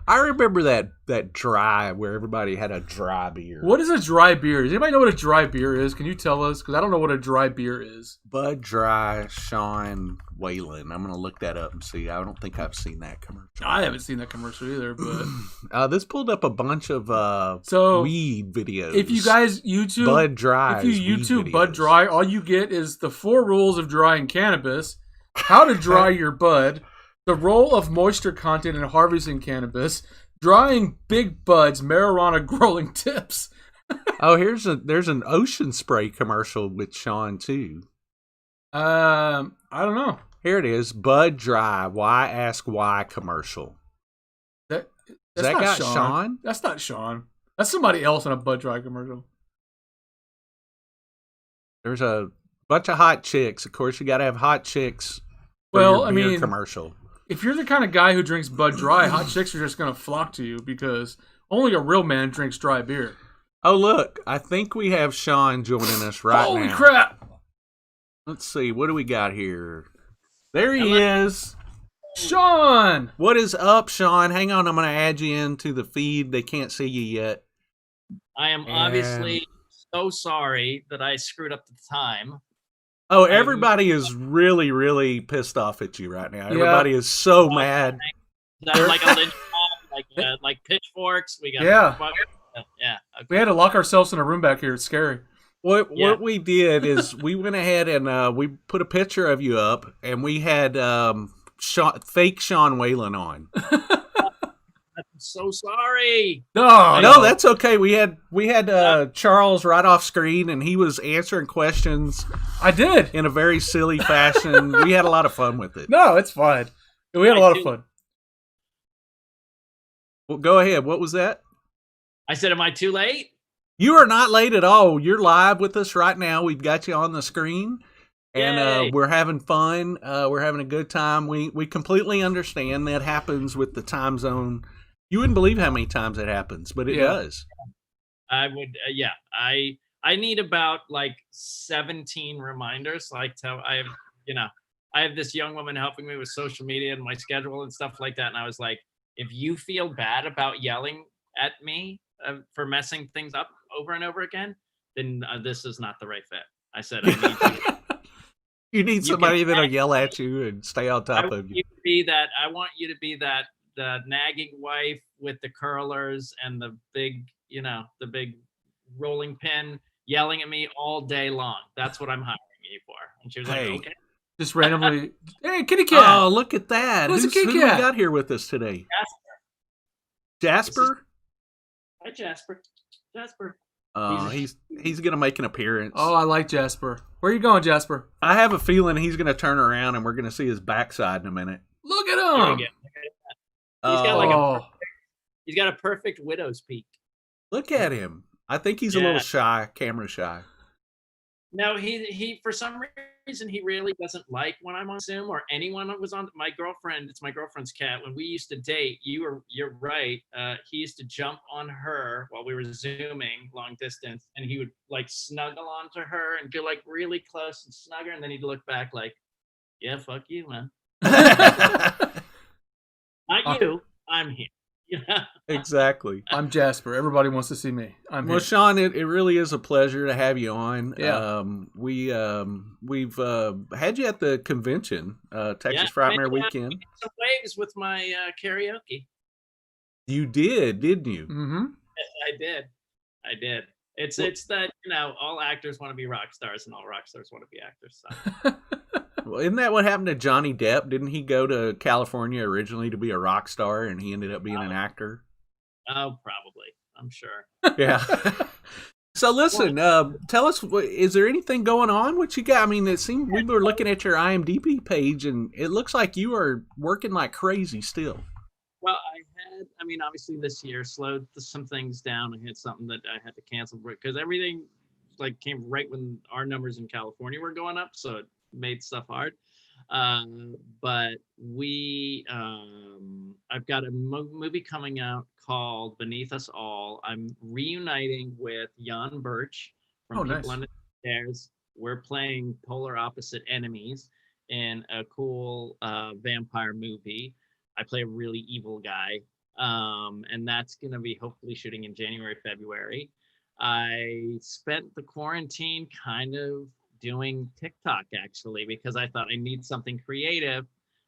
I remember that dry where everybody had a dry beer. What is a dry beer? Does anybody know what a dry beer is? Can you tell us? Because I don't know what a dry beer is. Bud Dry, Sean Whalen. I'm gonna look that up and see. I don't think I've seen that commercial. I haven't seen that commercial either. But this pulled up a bunch of weed videos. If you guys YouTube Bud Dry, if you YouTube Bud Dry, all you get is the 4 rules of drying cannabis, how to dry your bud, the role of moisture content in harvesting cannabis, drying big buds, marijuana growing tips. Oh, there's an Ocean Spray commercial with Sean too. I don't know. Here it is, Bud Dry. Why ask why commercial? That's that not got Sean? That's not Sean. That's somebody else in a Bud Dry commercial. There's a bunch of hot chicks. Of course, you got to have hot chicks. Well, I mean, commercial. If you're the kind of guy who drinks Bud Dry, hot chicks are just going to flock to you because only a real man drinks dry beer. Oh, look. I think we have Sean joining us right now. Holy crap. Let's see. What do we got here? There he is. Sean. What is up, Sean? Hang on. I'm going to add you into the feed. They can't see you yet. I am obviously so sorry that I screwed up the time. Oh, everybody is really, really pissed off at you right now. Everybody is so mad. Like a lynch mob, like pitchforks. We got yeah. Okay. We had to lock ourselves in a room back here. It's scary. What we did is we went ahead and we put a picture of you up, and we had fake Sean Whalen on. I'm so sorry. No, that's okay. We had Charles right off screen, and he was answering questions. I did in a very silly fashion. We had a lot of fun with it. No, it's fine. We had a lot of fun. Well, go ahead. What was that? I said, am I too late? You are not late at all. You're live with us right now. We've got you on the screen, and we're having fun. We're having a good time. We completely understand that happens with the time zone. You wouldn't believe how many times it happens, but it does. I would, I need about like 17 reminders. Like I have this young woman helping me with social media and my schedule and stuff like that. And I was like, if you feel bad about yelling at me for messing things up over and over again, then this is not the right fit. I said, I need to. You need somebody that'll yell at you and stay on top of you. I want you to be that the nagging wife with the curlers and the big rolling pin yelling at me all day long. That's what I'm hiring you for. And she was like, okay. Just randomly, hey, kitty cat. Oh, look at that. Who we got here with us today? Jasper? Hi, Jasper. He's going to make an appearance. Oh, I like Jasper. Where are you going, Jasper? I have a feeling he's going to turn around and we're going to see his backside in a minute. Look at him. He's got a perfect widow's peak. Look at him. I think he's a little shy, camera shy. No, he for some reason he really doesn't like when I'm on Zoom or anyone was on my girlfriend. It's my girlfriend's cat. When we used to date, you're right. He used to jump on her while we were Zooming long distance, and he would like snuggle onto her and get like really close and snug her, and then he'd look back like, "Yeah, fuck you, man." Not you. I'm here. Yeah. Exactly. I'm Jasper. Everybody wants to see me. I'm here. Well, Sean, it really is a pleasure to have you on. Yeah. We've had you at the convention, Texas Frightmare Weekend. Some waves with my karaoke. You did, didn't you? Mm-hmm. I did. It's that all actors want to be rock stars and all rock stars want to be actors. So. Well, isn't that what happened to Johnny Depp? Didn't he go to California originally to be a rock star, and he ended up being an actor? Oh, probably. I'm sure. Yeah. So listen, tell us, is there anything going on? What you got? I mean, it seemed we were looking at your IMDb page, and it looks like you are working like crazy still. Well, obviously this year slowed some things down. I had something that I had to cancel because everything like came right when our numbers in California were going up, so it made stuff hard. But I've got a movie coming out called Beneath Us All. I'm reuniting with Jan Birch from People Under the Stairs. We're playing polar opposite enemies in a cool vampire movie. I play a really evil guy. And that's going to be hopefully shooting in January, February. I spent the quarantine kind of doing TikTok actually, because I thought I need something creative.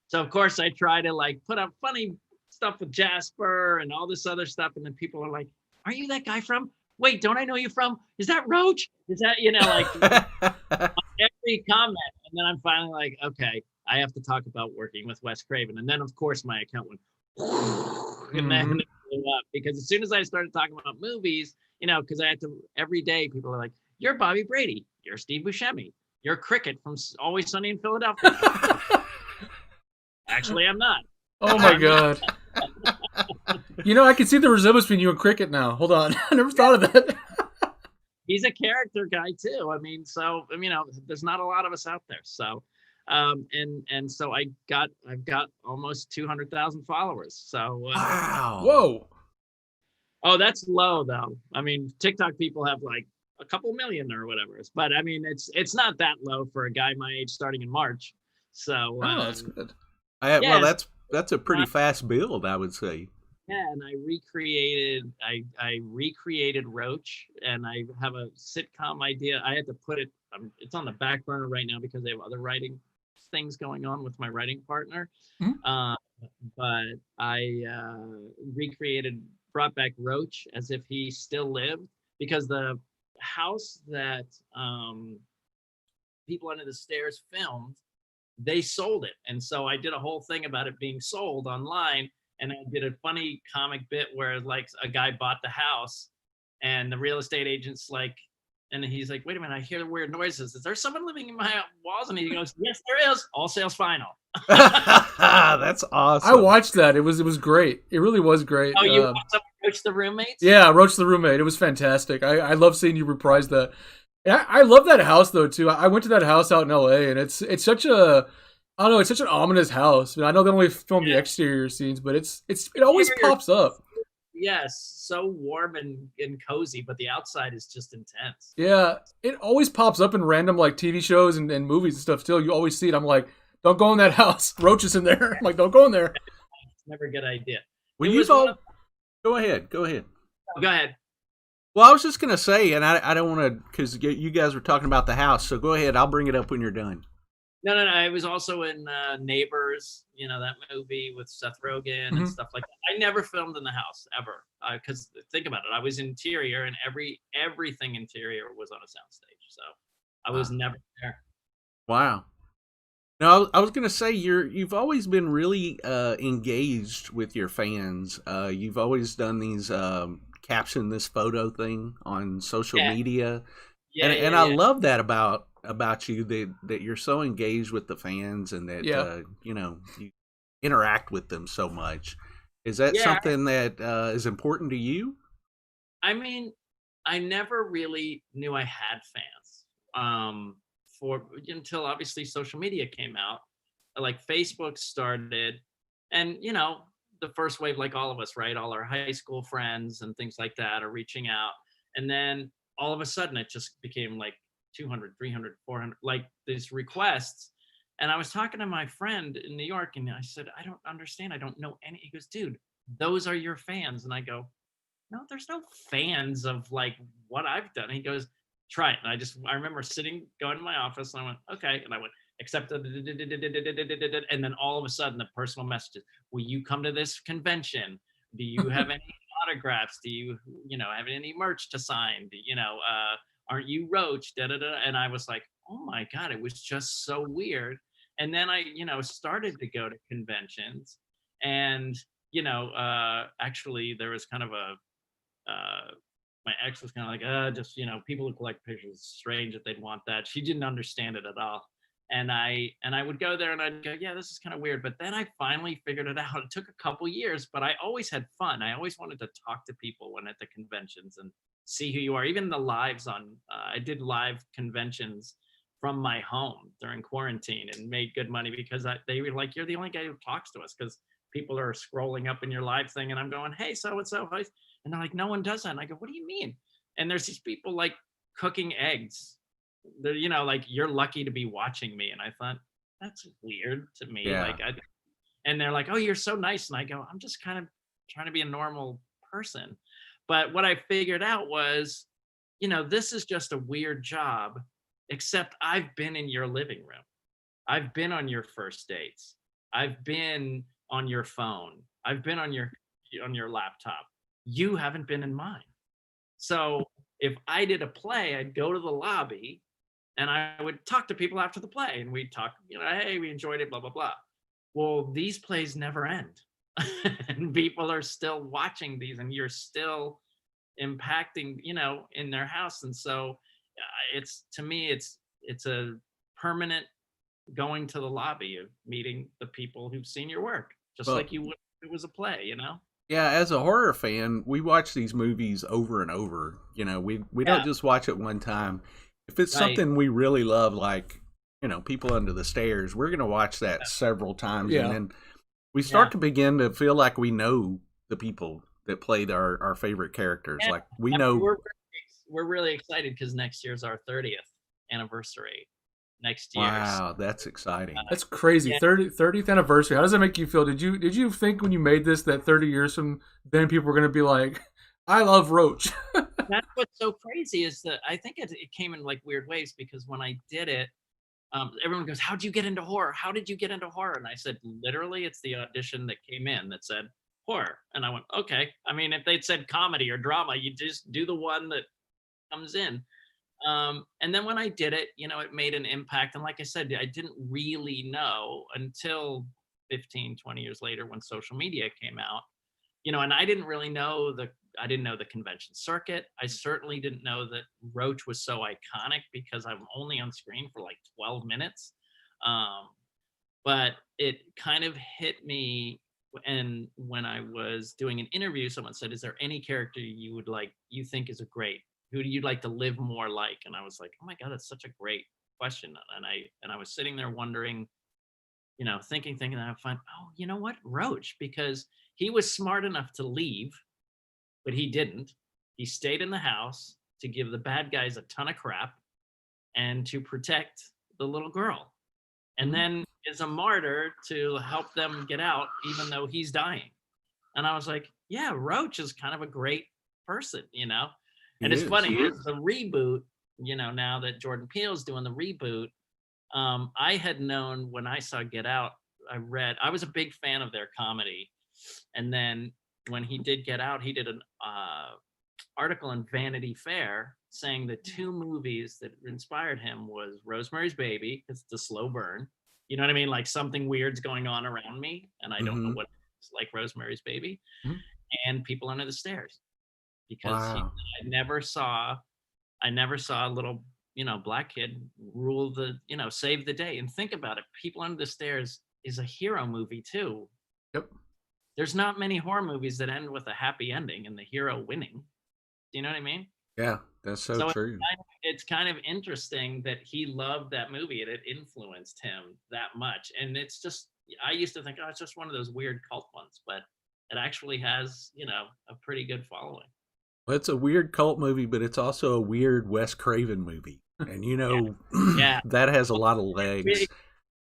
So of course I try to like put up funny stuff with Jasper and all this other stuff. And then people are like, "Are you that guy from? Wait, don't I know you from? Is that Roach? Is that, like every comment?" And then I'm finally like, okay, I have to talk about working with Wes Craven. And then of course my account went, and then it blew up, because as soon as I started talking about movies, because I had to, every day people are like, "You're Bobby Brady, you're Steve Buscemi, you're Cricket from Always Sunny in Philadelphia." Actually, I'm not. Oh my God. I can see the resemblance between you and Cricket now. Hold on. I never thought of that. He's a character guy too. There's not a lot of us out there. So, and so I've got almost 200,000 followers. So, wow. Whoa. Oh, that's low though. TikTok people have like a couple million or whatever. But it's not that low for a guy my age starting in March. So, that's good. Well, that's a pretty fast build, I would say. Yeah, and I recreated Roach, and I have a sitcom idea. I had to put it. It's on the back burner right now because I have other writing things going on with my writing partner. Mm-hmm. But I brought back Roach as if he still lived, because the house that People Under the Stairs filmed, they sold it. And so I did a whole thing about it being sold online. And I did a funny comic bit where like a guy bought the house and the real estate agent's like, and he's like, "Wait a minute, I hear weird noises. Is there someone living in my walls?" And he goes, "Yes, there is. All sales final." That's awesome. I watched that. It was great. It really was great. Oh, you watched Roach the Roommates? Yeah, Roach the Roommate. It was fantastic. I love seeing you reprise that. I love that house though too. I went to that house out in LA, and it's such a, I don't know, it's such an ominous house. I know they only filmed the exterior scenes, but it always pops up. Yes, so warm and cozy, but the outside is just intense. Yeah, it always pops up in random like TV shows and movies and stuff. Still, you always see it. I'm like, don't go in that house. Roach is in there. I'm like, don't go in there. It's never a good idea. Well, go ahead. Go ahead. Well, I was just gonna say, and I don't want to, because you guys were talking about the house. So go ahead. I'll bring it up when you're done. No. I was also in Neighbors, that movie with Seth Rogen and stuff like that. I never filmed in the house ever, because think about it. I was interior, and everything interior was on a soundstage, so I was never there. Wow. No, I was gonna say you've always been really engaged with your fans. You've always done these caption this photo thing on social media, and I love that about you, that you're so engaged with the fans, and that you interact with them so much. Is that something that is important to you? I never really knew I had fans until obviously social media came out, like Facebook started, and the first wave, like all of us, right, all our high school friends and things like that are reaching out, and then all of a sudden it just became like 200, 300, 400, like these requests. And I was talking to my friend in New York, and I said, "I don't understand. I don't know any." He goes, "Dude, those are your fans." And I go, "No, there's no fans of like what I've done." And he goes, "Try it." And I remember going to my office, and I went, "Okay." And I went, "Accept," and then all of a sudden the personal messages, "Will you come to this convention? Do you have any autographs? Do you, have any merch to sign? Aren't you Roach?" And I was like, oh my God, it was just so weird. And then I, started to go to conventions, and, actually there was kind of my ex was kind of like, just, people who collect pictures, strange that they'd want that. She didn't understand it at all. And I would go there and I'd go, yeah, this is kind of weird. But then I finally figured it out. It took a couple years, but I always had fun. I always wanted to talk to people when at the conventions and see who you are. Even the lives I did live conventions from my home during quarantine and made good money, because they were like, "You're the only guy who talks to us," because people are scrolling up in your live thing, and I'm going, "Hey, so-and-so." And they're like, "No one does that." And I go, "What do you mean?" And there's these people like cooking eggs. They're, like, "You're lucky to be watching me." And I thought, that's weird to me. Yeah. And they're like, "Oh, you're so nice." And I go, "I'm just kind of trying to be a normal person. But what I figured out was, this is just a weird job, except I've been in your living room. I've been on your first dates. I've been on your phone. I've been on your laptop. You haven't been in mine. So if I did a play, I'd go to the lobby and I would talk to people after the play, and we'd talk, hey, we enjoyed it, blah, blah, blah. Well, these plays never end. And people are still watching these, and you're still impacting, in their house. And so it's, to me, it's a permanent going to the lobby of meeting the people who've seen your work, just Well, like you would if it was a play. Yeah, as a horror fan, we watch these movies over and over. We Yeah, don't just watch it one time. If it's right. something we really love, like People Under the Stairs, we're gonna watch that several times, and Yeah. then we Yeah. start to begin to feel like we know the people that played our favorite characters. Yeah. Like we And know. we're really excited because next year's our 30th anniversary. Next year. Wow, that's exciting. That's crazy. Yeah. 30th anniversary. How does that make you feel? Did you think when you made this that 30 years from then people were going to be like, I love Roach? That's what's so crazy is that I think it came in like weird ways, because when I did it, everyone goes, how'd you get into horror? How did you get into horror? And I said, literally, it's the audition that came in that said horror. And I went, okay. I mean, if they'd said comedy or drama, you just do the one that comes in. And then when I did it, it made an impact. And like I said, I didn't really know until 15, 20 years later when social media came out, and I didn't really know I didn't know the convention circuit. I certainly didn't know that Roach was so iconic because I'm only on screen for like 12 minutes. But it kind of hit me. And when I was doing an interview, someone said, is there any character you think is who do you like to live more like? And I was like, oh my God, that's such a great question. And I was sitting there wondering, thinking, and I find, oh, you know what? Roach, because he was smart enough to leave, but he didn't. He stayed in the house to give the bad guys a ton of crap and to protect the little girl. And then is a martyr to help them get out, even though he's dying. And I was like, yeah, Roach is kind of a great person, And it's funny, the reboot, now that Jordan Peele's doing the reboot, I had known when I saw Get Out, I was a big fan of their comedy. And then when he did Get Out, he did an article in Vanity Fair saying the two movies that inspired him was Rosemary's Baby, because it's a slow burn. You know what I mean? Like something weird's going on around me, and I don't know what it's like Rosemary's Baby, and People Under the Stairs. Because I never saw a little, black kid rule save the day. And think about it. People Under the Stairs is a hero movie too. Yep. There's not many horror movies that end with a happy ending and the hero winning. Do you know what I mean? Yeah, that's so true. It's kind of interesting that he loved that movie and it influenced him that much. And it's just, I used to think, oh, it's just one of those weird cult ones, but it actually has, a pretty good following. Well, it's a weird cult movie, but it's also a weird Wes Craven movie. And, Yeah. that has a lot of legs.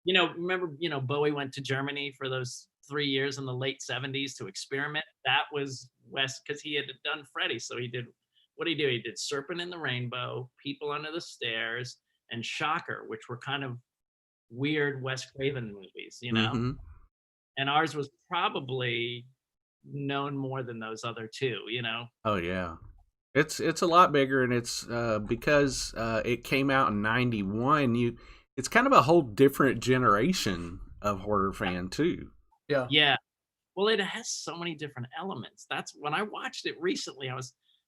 Remember, Bowie went to Germany for those 3 years in the late 70s to experiment. That was Wes, because he had done Freddy. So what did he do? He did Serpent in the Rainbow, People Under the Stairs, and Shocker, which were kind of weird Wes Craven movies, And ours was probably known more than those other two, Oh yeah, it's a lot bigger, and it's because it came out in '91. It's kind of a whole different generation of horror fan too. Yeah. Well, it has so many different elements. That's when I watched it recently.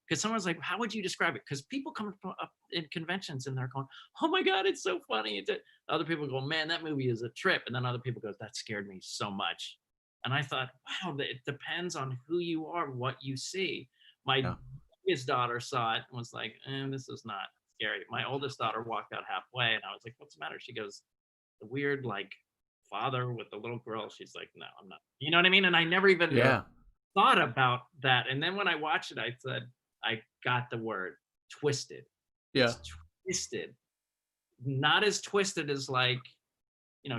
Because someone's like, how would you describe it? Because people come up in conventions and they're going, oh my God, it's so funny. Other people go, man, that movie is a trip. And then other people go, that scared me so much. And I thought, wow, it depends on who you are, what you see. My youngest daughter saw it and was like, this is not scary. My oldest daughter walked out halfway and I was like, what's the matter? She goes, the weird, father with the little girl. She's like, no, I'm not. You know what I mean? And I never even thought about that. And then when I watched it, I said, I got the word twisted. Yeah. It's twisted. Not as twisted as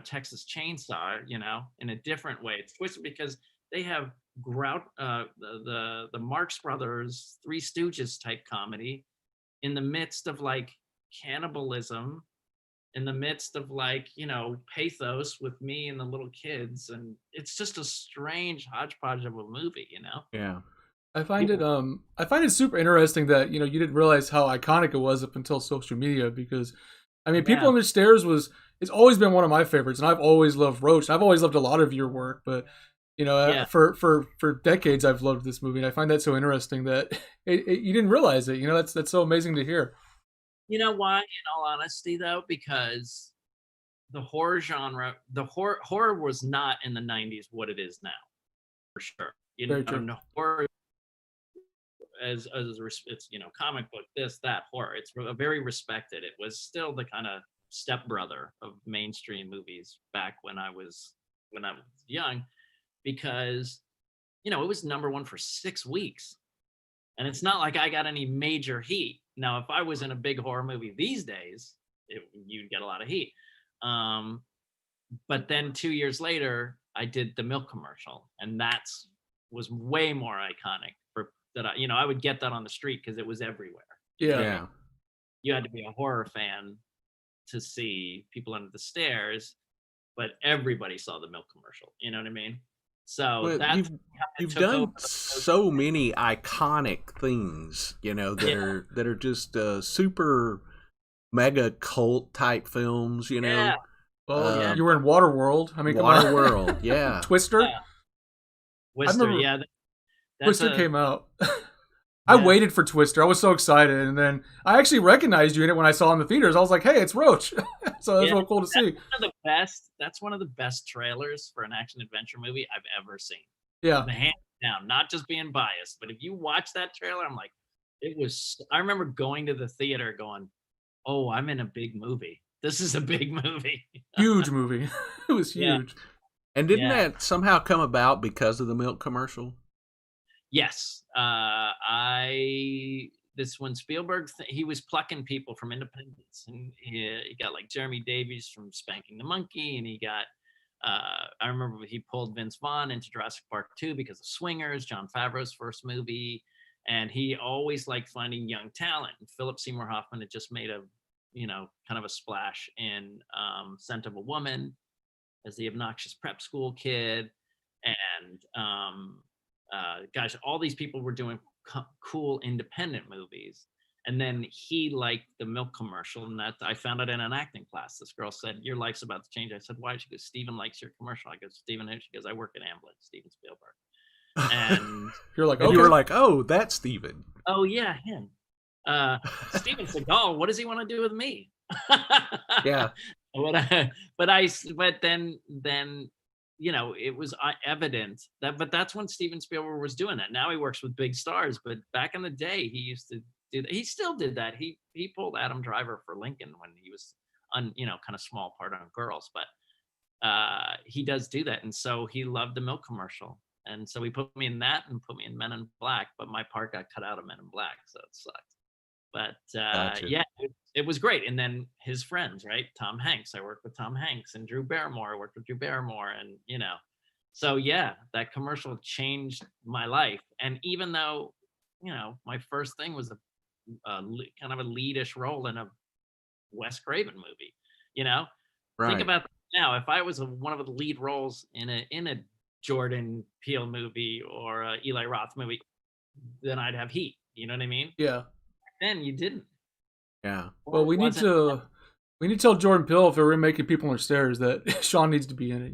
Texas Chainsaw, in a different way. It's twisted because they have the Marx Brothers Three Stooges type comedy in the midst of like cannibalism, in the midst of like, pathos with me and the little kids, and it's just a strange hodgepodge of a movie. Yeah. I find it super interesting that you didn't realize how iconic it was up until social media, because I mean, People Yeah. Under Stairs it's always been one of my favorites, and I've always loved Roach. I've always loved a lot of your work, but Yeah. for decades I've loved this movie, and I find that so interesting that you didn't realize it. That's so amazing to hear. You know why, in all honesty, though? Because the horror genre, the horror was not in the 90s what it is now, for sure. Very true. And horror as it's comic book, this, that, horror. It's very respected. It was still the kind of stepbrother of mainstream movies back when I was young, because it was number one for 6 weeks. And it's not like I got any major heat. Now, if I was in a big horror movie these days, you'd get a lot of heat. But then 2 years later, I did the milk commercial, and was way more iconic. I would get that on the street because it was everywhere. Yeah. You had to be a horror fan to see People Under the Stairs, but everybody saw the milk commercial. You know what I mean? So you've done so many iconic things, that are just super mega cult type films, Yeah. Well, you were in Waterworld. I mean, Waterworld, yeah. Twister. Yeah. Twister, yeah. Twister came out. I waited for Twister. I was so excited, and then I actually recognized you in it when I saw it in the theaters. I was like, "Hey, it's Roach!" So that's real cool to see. That's one of the best trailers for an action adventure movie I've ever seen. Yeah, hands down. Not just being biased, but if you watch that trailer, I'm like, I remember going to the theater, going, "Oh, I'm in a big movie. This is a big movie." Huge movie. It was huge. Yeah. And didn't that somehow come about because of the milk commercial? Yes. This when Spielberg, he was plucking people from Independence, and he got like Jeremy Davies from Spanking the Monkey, and he got, I remember he pulled Vince Vaughn into Jurassic Park 2 because of Swingers, Jon Favreau's first movie, and he always liked finding young talent. And Philip Seymour Hoffman had just made a, kind of a splash in Scent of a Woman as the obnoxious prep school kid, and gosh, all these people were doing cool independent movies, and then he liked the milk commercial, and that I found it in an acting class. This girl said, "Your life's about to change." I said, "Why?" She goes, "Steven likes your commercial." I go, "Steven who?" She goes, "I work at Amblin, Steven Spielberg." And you're like, you were like, "Oh, that's Steven." Oh yeah, him. Steven Seagal. What does he want to do with me? Yeah. But then it was evident but that's when Steven Spielberg was doing that. Now he works with big stars, but back in the day he used to do that. He still did that. He pulled Adam Driver for Lincoln when he was kind of small part on Girls, but he does do that. And so he loved the milk commercial, and so he put me in that and put me in Men in Black, but my part got cut out of Men in Black, so it sucked. But Gotcha. yeah, it was great. And then his friends, right? Tom Hanks. I worked with Tom Hanks, and Drew Barrymore. I worked with Drew Barrymore, and so yeah, that commercial changed my life. And even though my first thing was a kind of a leadish role in a Wes Craven movie, Right. think about now. If I was one of the lead roles in a Jordan Peele movie or a Eli Roth movie, then I'd have heat. You know what I mean? Yeah. Then you didn't. Yeah. Well, we need to tell Jordan Peele, if they're remaking People Under Stairs, that Sean needs to be in it.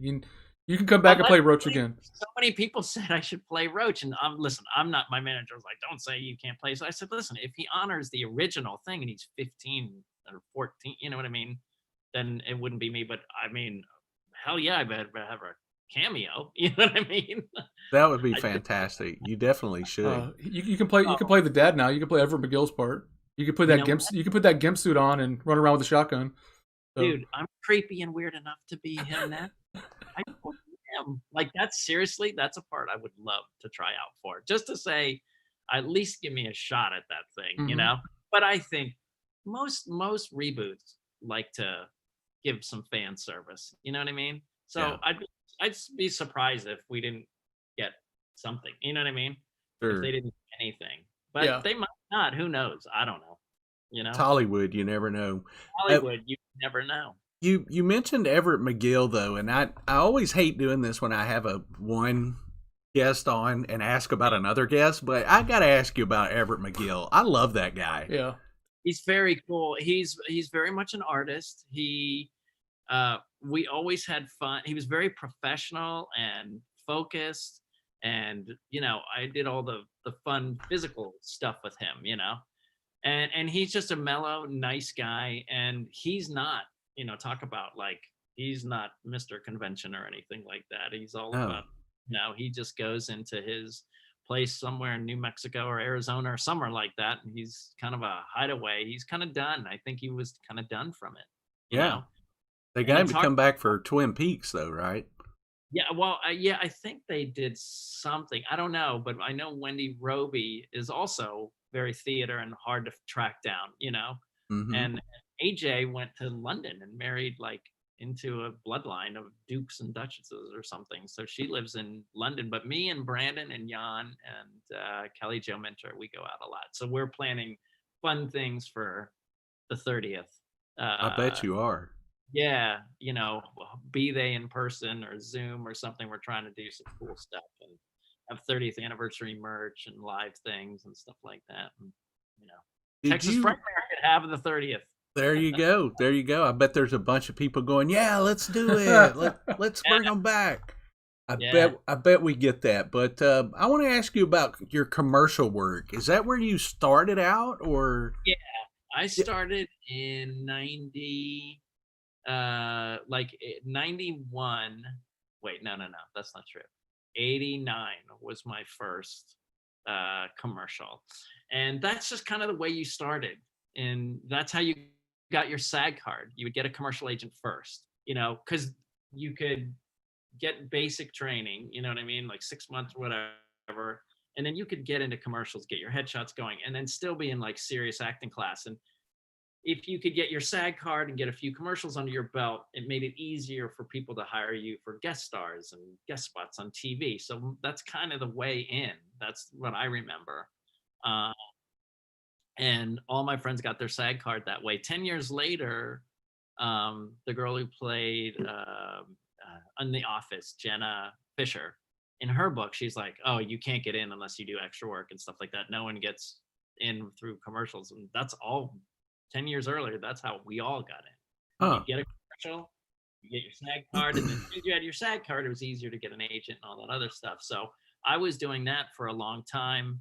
You can come back and play Roach again. So many people said I should play Roach, and listen, I'm not. My manager was like, "Don't say you can't play." So I said, "Listen, if he honors the original thing and he's 15 or 14, you know what I mean, then it wouldn't be me." But I mean, hell yeah, I better have a cameo. You know what I mean? That would be fantastic. You definitely should. You can play. You can play the dad now. You can play Everett McGill's part. You can put that You can put that gimp suit on and run around with a shotgun. So. Dude, I'm creepy and weird enough to be him now. I am. Like seriously, that's a part I would love to try out for. Just to say, at least give me a shot at that thing, But I think most reboots like to give some fan service. You know what I mean? So yeah. I'd be surprised if we didn't get something. You know what I mean? If Sure. they didn't do anything, but Yeah. they might not. Who knows? I don't know. You It's know, Hollywood. You never know. Uh, Hollywood, you never know. you mentioned Everett McGill though, and I always hate doing this when I have a one guest on and ask about another guest, but I got to ask you about Everett McGill. I love that guy. Yeah. He's very cool. He's very much an artist. We always had fun. He was very professional and focused, and I did all the fun physical stuff with him, and he's just a mellow, nice guy, and he's not, talk about like he's not Mr. Convention or anything like that. He's all Oh, about, he just goes into his place somewhere in New Mexico or Arizona or somewhere like that, and he's kind of a hideaway. He's kind of done. I think he was kind of done from it, you yeah. know. They And got he him to talked, come back for Twin Peaks though, right? yeah, well, yeah, I think they did something. I don't know, but I know Wendy Roby is also very theater and hard to track down, Mm-hmm. and AJ went to London and married like into a bloodline of dukes and duchesses or something. So she lives in London. But me and Brandon and Jan and Kelly Jo Minter, we go out a lot. So we're planning fun things for the 30th. I bet you are. Yeah, be they in person or Zoom or something. We're trying to do some cool stuff and have 30th anniversary merch and live things and stuff like that. And, Did Texas Frightmare you? could have the 30th. There you go. There you go. I bet there's a bunch of people going, "Yeah, let's do it. Let's bring them back." Yeah. I bet we get that. But I want to ask you about your commercial work. Is that where you started out, or? Yeah, I started in 90, like 91. Wait, no, that's not true. 89 was my first commercial. And that's just kind of the way you started. And that's how you got your SAG card. You would get a commercial agent first, because you could get basic training, you know what I mean? Like 6 months, whatever. And then you could get into commercials, get your headshots going, and then still be in like serious acting class. And if you could get your SAG card and get a few commercials under your belt, it made it easier for people to hire you for guest stars and guest spots on TV. So that's kind of the way in. That's what I remember. Uh, and all my friends got their SAG card that way. 10 years later, the girl who played in The Office, Jenna Fisher, in her book, she's like, oh, you can't get in unless you do extra work and stuff like that. No one gets in through commercials. And that's all 10 years earlier. That's how we all got in. Huh. You get a commercial, you get your SAG card, and then as soon as you had your SAG card, it was easier to get an agent and all that other stuff. So I was doing that for a long time.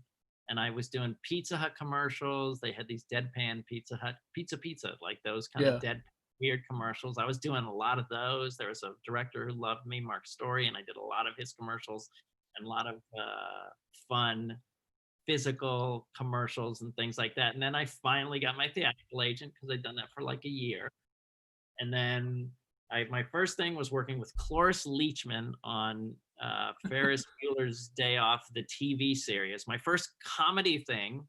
And I was doing Pizza Hut commercials. They had these deadpan Pizza Hut, pizza, like those kind of dead weird commercials. I was doing a lot of those. There was a director who loved me, Mark Story, and I did a lot of his commercials and a lot of fun physical commercials and things like that. And then I finally got my theatrical agent because I'd done that for like a year. And then my first thing was working with Cloris Leachman on Ferris Bueller's Day Off, the TV series. My first comedy thing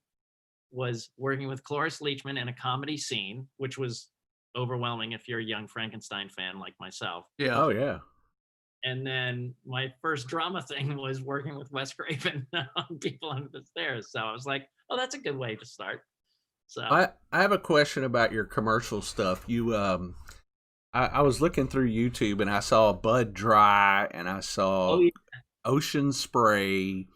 was working with Cloris Leachman in a comedy scene, which was overwhelming if you're a young Frankenstein fan like myself. Yeah. Oh yeah. And then my first drama thing was working with Wes Craven on People Under the Stairs. So I was like, oh, that's a good way to start. So I have a question about your commercial stuff. You I was looking through YouTube and I saw Bud Dry and I saw Ocean Spray.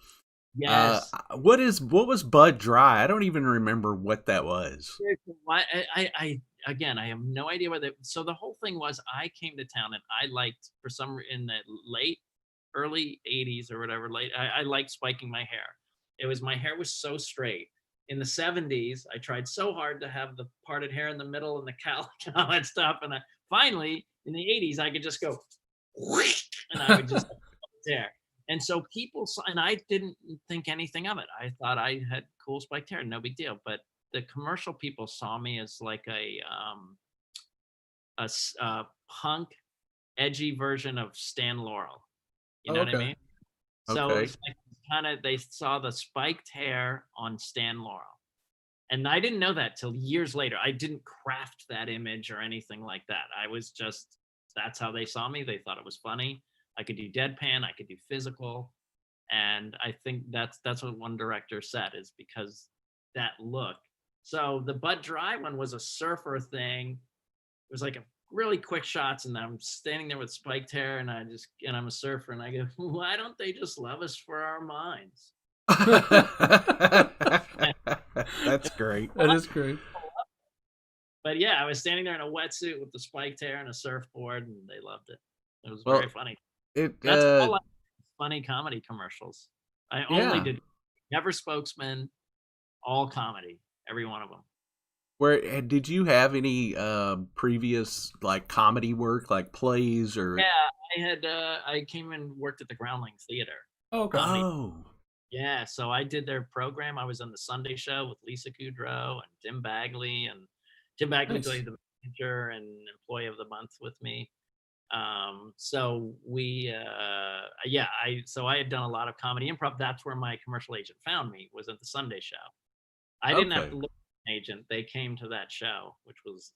Yes. What was Bud Dry? I don't even remember what that was. I again, I have no idea what that. So the whole thing was, I came to town and I liked, for some in the early 80s or whatever, I liked spiking my hair. My hair was so straight. In the 70s, I tried so hard to have the parted hair in the middle and the cowlick and all that stuff. And finally, in the 80s, I could just go, and I would just there. And so people saw, and I didn't think anything of it. I thought I had cool spiked hair, no big deal. But the commercial people saw me as like a punk, edgy version of Stan Laurel. You know what I mean? So it's like kind of, they saw the spiked hair on Stan Laurel. And I didn't know that till years later. I didn't craft that image or anything like that. I was just, that's how they saw me. They thought it was funny. I could do deadpan, I could do physical. And I think that's what one director said, is because that look. So the Bud Dry one was a surfer thing. It was like a really quick shots, and I'm standing there with spiked hair, and I'm a surfer, and I go, why don't they just love us for our minds? That's great. That is great. But yeah, I was standing there in a wetsuit with the spiked hair and a surfboard, and they loved it. It was Well, very funny. It That's all funny comedy commercials. I only Yeah. did never spokesman, all comedy, every one of them. Where did you have any previous like comedy work, like plays or? Yeah, I came and worked at the Groundling Theater. Oh, okay. Oh, Yeah, so I did their program. I was on the Sunday show with Lisa Kudrow and Tim Bagley, and Tim Bagley Nice. played the manager and employee of the month with me. So we, so I had done a lot of comedy improv. That's where my commercial agent found me, was at the Sunday show. I didn't have Okay. to look for an agent. They came to that show, which was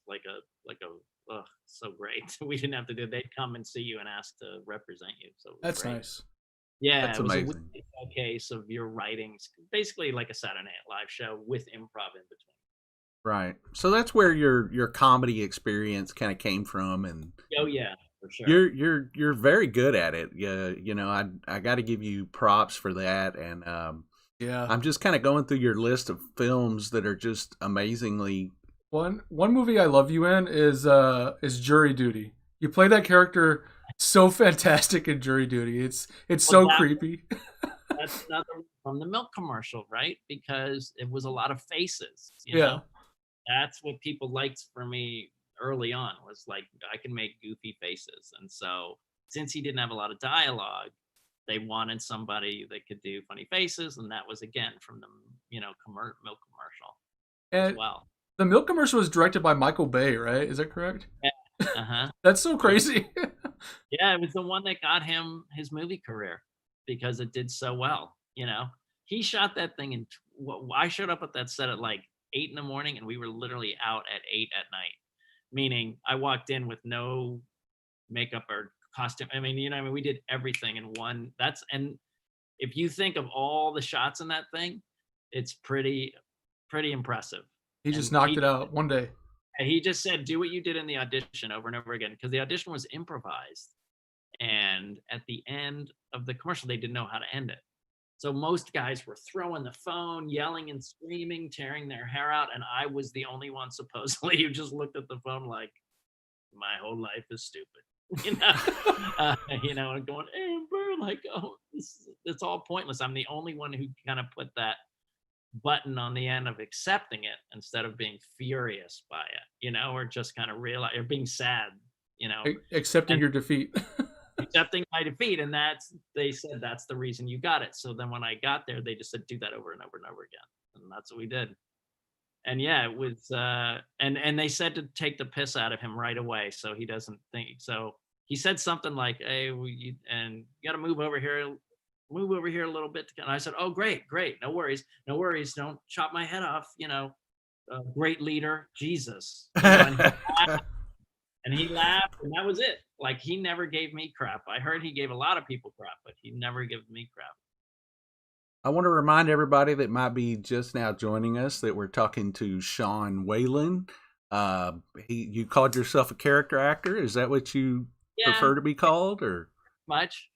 so great. We didn't have to do. They'd come and see you and ask to represent you. So it was That's great. nice. Yeah, That's it was a amazing. weekly showcase of your writings, basically like a Saturday Night Live show with improv in between. Right. So that's where your comedy experience kind of came from, and Oh yeah, for sure. you're very good at it. Yeah, you know, I got to give you props for that, and Yeah. I'm just kind of going through your list of films that are just amazingly. One movie I love you in is Jury Duty. You play that character so fantastic in Jury Duty. It's so creepy. That's another from the milk commercial, right? Because it was a lot of faces. You Yeah. know? That's what people liked for me early on, was like, I can make goofy faces. And so since he didn't have a lot of dialogue, they wanted somebody that could do funny faces, and that was again from the milk commercial as And well. the milk commercial was directed by Michael Bay, right? Is that correct? Yeah. That's so crazy. Yeah, it was the one that got him his movie career because it did so well. He shot that thing in. I showed up at that set at like 8 in the morning, and we were literally out at 8 at night. Meaning, I walked in with no makeup or costume. I mean, we did everything in one. And if you think of all the shots in that thing, it's pretty impressive. He just knocked it out one day. He just said, do what you did in the audition over and over again, because the audition was improvised. And at the end of the commercial, they didn't know how to end it. So most guys were throwing the phone, yelling and screaming, tearing their hair out. And I was the only one, supposedly, who just looked at the phone like, my whole life is stupid. And going, hey, Burr, like, oh, it's all pointless. I'm the only one who kind of put that button on the end of accepting it instead of being furious by it, or just kind of realize, or being sad, Accepting your defeat. accepting my defeat. And they said that's the reason you got it. So then when I got there, they just said, do that over and over and over again. And that's what we did. And yeah, it was, and they said to take the piss out of him right away, so he doesn't think. So he said something like, "Hey, you got to move over here a little bit." And I said, "Oh, great, no worries, don't chop my head off." Great leader, Jesus. And he laughed, and that was it. Like, he never gave me crap. I heard he gave a lot of people crap, but he never gave me crap. I want to remind everybody that might be just now joining us that we're talking to Sean Whalen. You called yourself a character actor. Is that what you prefer to be called, or much?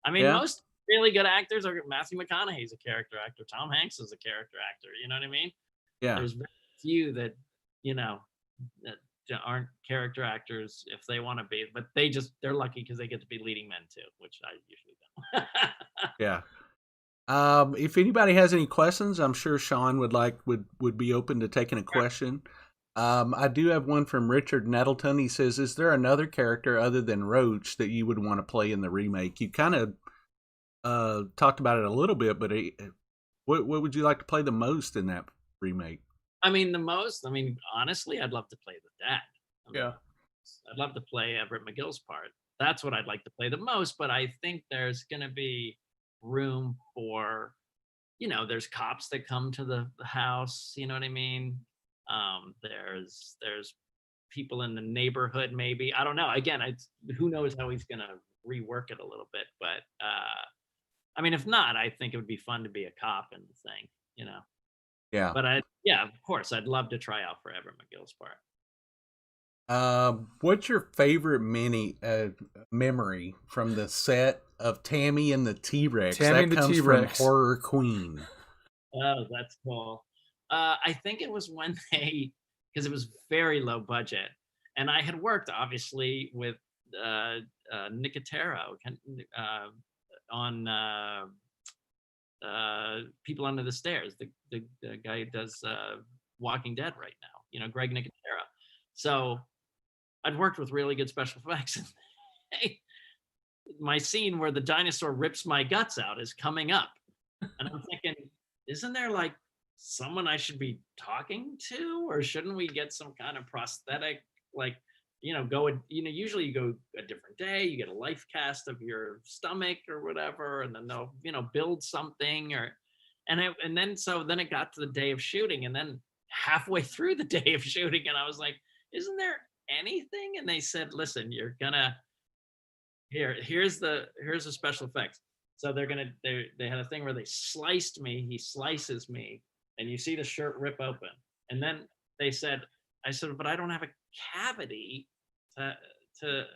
I mean, most really good actors are. Matthew McConaughey's a character actor. Tom Hanks is a character actor. You know what I mean? Yeah. There's very few that that aren't character actors if they want to be, but they're lucky because they get to be leading men too, which I usually don't. Yeah. If anybody has any questions, I'm sure Sean would be open to taking a question. I do have one from Richard Nettleton. He says, "Is there another character other than Roach that you would want to play in the remake?" You kind of talked about it a little bit, but what would you like to play the most in that remake? I mean, honestly, I'd love to play the dad. Yeah. I'd love to play Everett McGill's part. That's what I'd like to play the most, but I think there's going to be room for, there's cops that come to the house, you know what I mean? There's people in the neighborhood, maybe. I don't know. Again, who knows how he's going to rework it a little bit, but I mean, if not, I think it would be fun to be a cop in the thing, Yeah. But of course, I'd love to try out for Evan McGill's part. What's your favorite memory from the set of Tammy and the T-Rex? Tammy and the comes T-Rex. from Horror Queen. Oh, that's cool. I think it was when because it was very low budget, and I had worked obviously with Nicotero on People Under the Stairs, the guy who does Walking Dead right now, Greg Nicotero. So I'd worked with really good special effects. My scene where the dinosaur rips my guts out is coming up, and I'm thinking, isn't there like someone I should be talking to, or shouldn't we get some kind of prosthetic, like, usually you go a different day, you get a life cast of your stomach or whatever, and then they'll, build something, then it got to the day of shooting, and then halfway through the day of shooting, and I was like, isn't there anything? And they said, listen, you're gonna, here's the special effects. So they had a thing where they sliced me, he slices me, and you see the shirt rip open. And then I said, but I don't have a cavity to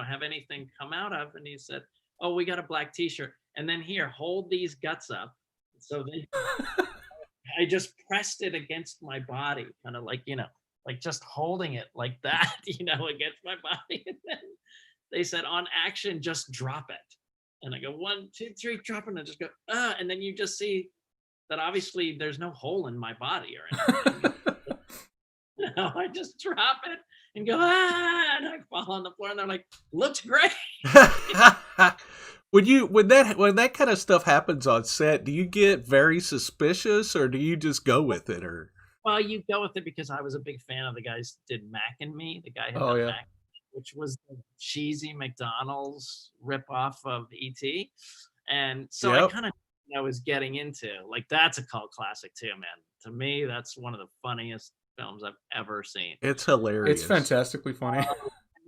have anything come out of. And he said, oh, we got a black t-shirt. And then here, hold these guts up. So then I just pressed it against my body, kind of like, like just holding it like that, against my body. And then they said, on action, just drop it. And I go, 1, 2, 3, drop it, and I just go, and then you just see that obviously there's no hole in my body or anything. I just drop it and go, and I fall on the floor, and they're like, looks great. When that kind of stuff happens on set, do you get very suspicious, or do you just go with it? Or well, you go with it because I was a big fan of the guys who did Mac and Me, the guy who did Mac, which was the cheesy McDonald's ripoff of E.T. And so I kind of was getting into, like, that's a cult classic too, man. To me, that's one of the funniest films I've ever seen. It's hilarious. It's fantastically funny.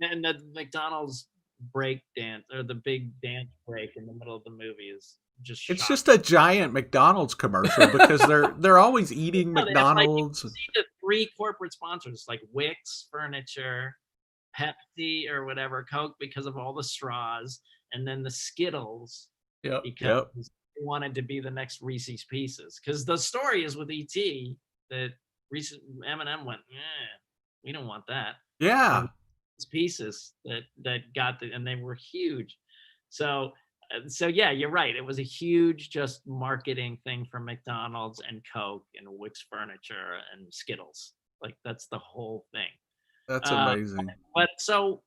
And the McDonald's break dance, or the big dance break in the middle of the movie, is just shocking. It's just a giant McDonald's commercial because they're always eating McDonald's. You see the 3 corporate sponsors like Wix Furniture, Pepsi or whatever, Coke because of all the straws, and then the Skittles because they wanted to be the next Reese's Pieces. Because the story is with E.T. that M&M went, we don't want that. Yeah. Pieces that got and they were huge. So yeah, you're right. It was a huge just marketing thing for McDonald's and Coke and Wix Furniture and Skittles. Like, that's the whole thing. That's amazing. But so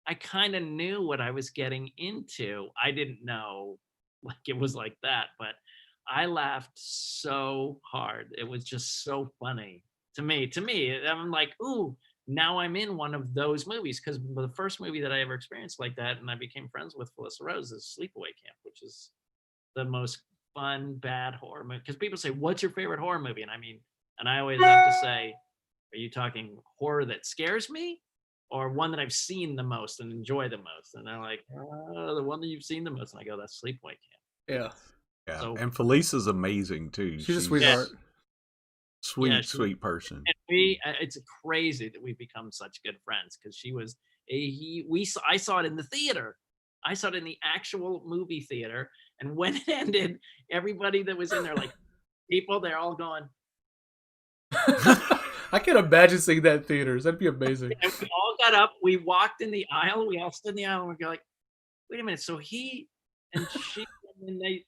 I kind of knew what I was getting into. I didn't know like it was like that, but I laughed so hard. It was just so funny to me. I'm like, ooh, now I'm in one of those movies, because the first movie that I ever experienced like that, and I became friends with Felissa Rose, is Sleepaway Camp, which is the most fun, bad horror movie. Because people say, what's your favorite horror movie? And I always have to say, are you talking horror that scares me, or one that I've seen the most and enjoy the most? And they're like, the one that you've seen the most. And I go, that's Sleepaway Camp. Yeah. So, and Felissa's amazing too. She's a sweetheart. Sweet person. And it's crazy that we've become such good friends, because I saw it in the theater. I saw it in the actual movie theater. And when it ended, everybody that was in there, like people, they're all going. I can imagine seeing that in theaters. That'd be amazing. And we all got up. We walked in the aisle. We all stood in the aisle, and we go like, wait a minute. So he and she, and then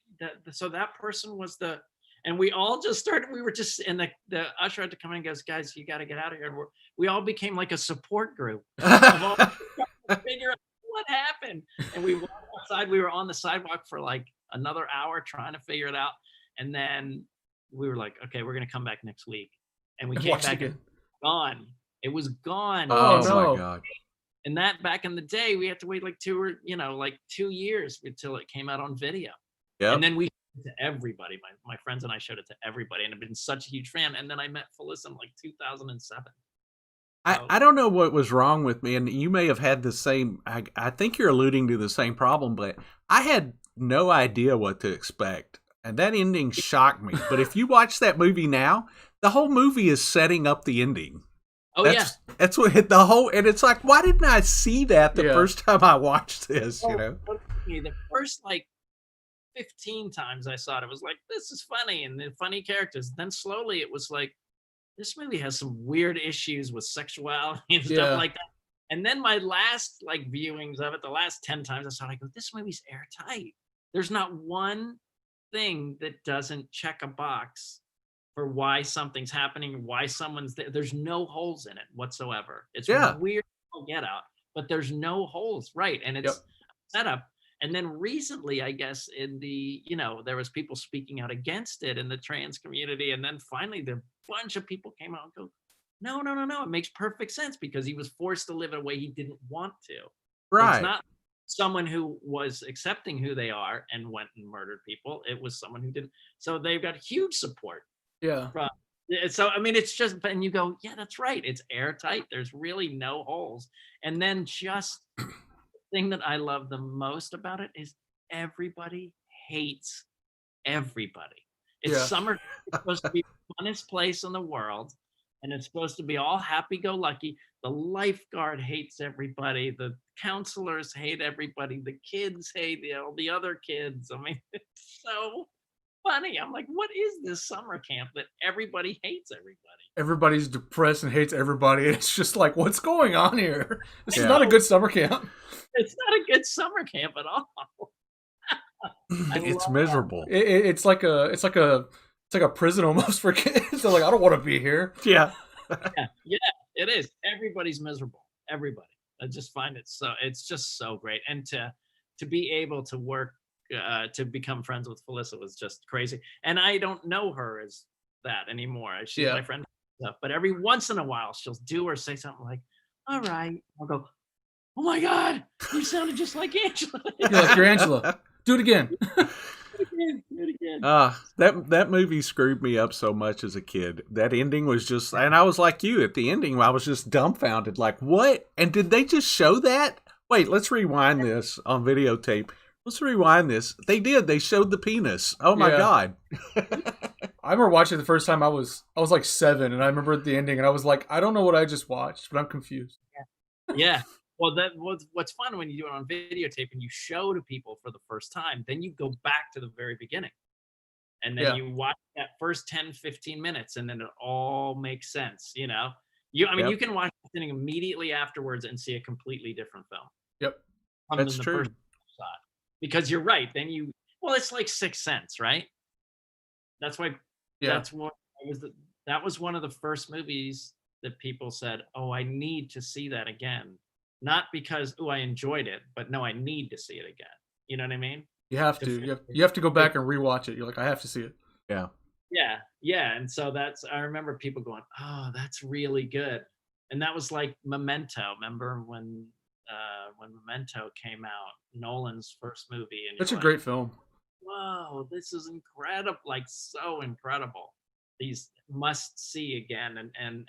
so that person was the, and we all just started, we were just, and the usher had to come in and goes, guys, you got to get out of here. And we all became like a support group of all to figure out what happened. And we walked outside. We were on the sidewalk for like another hour trying to figure it out. And then we were like, okay, we're going to come back next week. And we came back and gone. It was gone. Oh no. My God. And that back in the day, we had to wait like 2 years until it came out on video. Yeah. And then we showed it to everybody. My friends and I showed it to everybody, and I've been such a huge fan. And then I met Felissa in like 2007. I don't know what was wrong with me, and you may have had the same. I think you're alluding to the same problem, but I had no idea what to expect. And that ending shocked me. But if you watch that movie now, the whole movie is setting up the ending. Oh yeah. That's what hit the whole, and it's like, why didn't I see that the Yeah. first time I watched this, you know? The first like 15 times I saw it, it was like, this is funny and the funny characters. Then slowly it was like, this movie has some weird issues with sexuality and Yeah. stuff like that. And then my last like viewings of it, the last 10 times I saw it, I go, this movie's airtight. There's not one thing that doesn't check a box for why something's happening, why someone's there. There's no holes in it whatsoever. It's weird to get out, but there's no holes, right? And it's set up. And then recently, I guess, in the, there was people speaking out against it in the trans community. And then finally, the bunch of people came out and go, no. It makes perfect sense because he was forced to live in a way he didn't want to. Right. It's not someone who was accepting who they are and went and murdered people. It was someone who didn't. So they've got huge support. Yeah. So, I mean, it's just, and you go, yeah, that's right. It's airtight. There's really no holes. And then just the thing that I love the most about it is everybody hates everybody. It's summer. It's supposed to be the funnest place in the world. And it's supposed to be all happy-go-lucky. The lifeguard hates everybody. The counselors hate everybody. The kids hate the other kids. I mean, it's so funny. I'm like, what is this summer camp that everybody hates everybody? Everybody's depressed and hates everybody. It's just like, what's going on here? This is not a good summer camp. It's not a good summer camp at all. It's miserable. It's like a prison almost for kids. They're like, I don't want to be here. Yeah. Yeah, it is. Everybody's miserable. Everybody. I just find it's just so great. And to be able to work, to become friends with Felissa was just crazy. And I don't know her as that anymore. She's my friend. But every once in a while, she'll do or say something like, all right. I'll go, oh my God, you sounded just like Angela. You're Angela. Do it again. Do it again. That movie screwed me up so much as a kid. That ending was just, and I was like you at the ending. I was just dumbfounded, like, what? And did they just show that? Wait, let's rewind this on videotape. Let's rewind this. They did. They showed the penis. Oh my God. I remember watching it the first time. I was like 7, and I remember the ending, and I was like, I don't know what I just watched, but I'm confused. Yeah. Well, what's fun when you do it on videotape and you show to people for the first time, then you go back to the very beginning. And then you watch that first 10, 15 minutes, and then it all makes sense, you can watch something immediately afterwards and see a completely different film. Yep. That's true. First shot. Because you're right. Then it's like Sixth Sense, right? That's why that was one of the first movies that people said, oh, I need to see that again. Not because, I enjoyed it, but no, I need to see it again. You know what I mean? You have to. You have to go back and rewatch it. You're like, I have to see it. Yeah. Yeah. And so I remember people going, oh, that's really good. And that was like Memento. Remember when Memento came out, Nolan's first movie? And it's a great film. Whoa, this is incredible. Like, so incredible. These must see again. And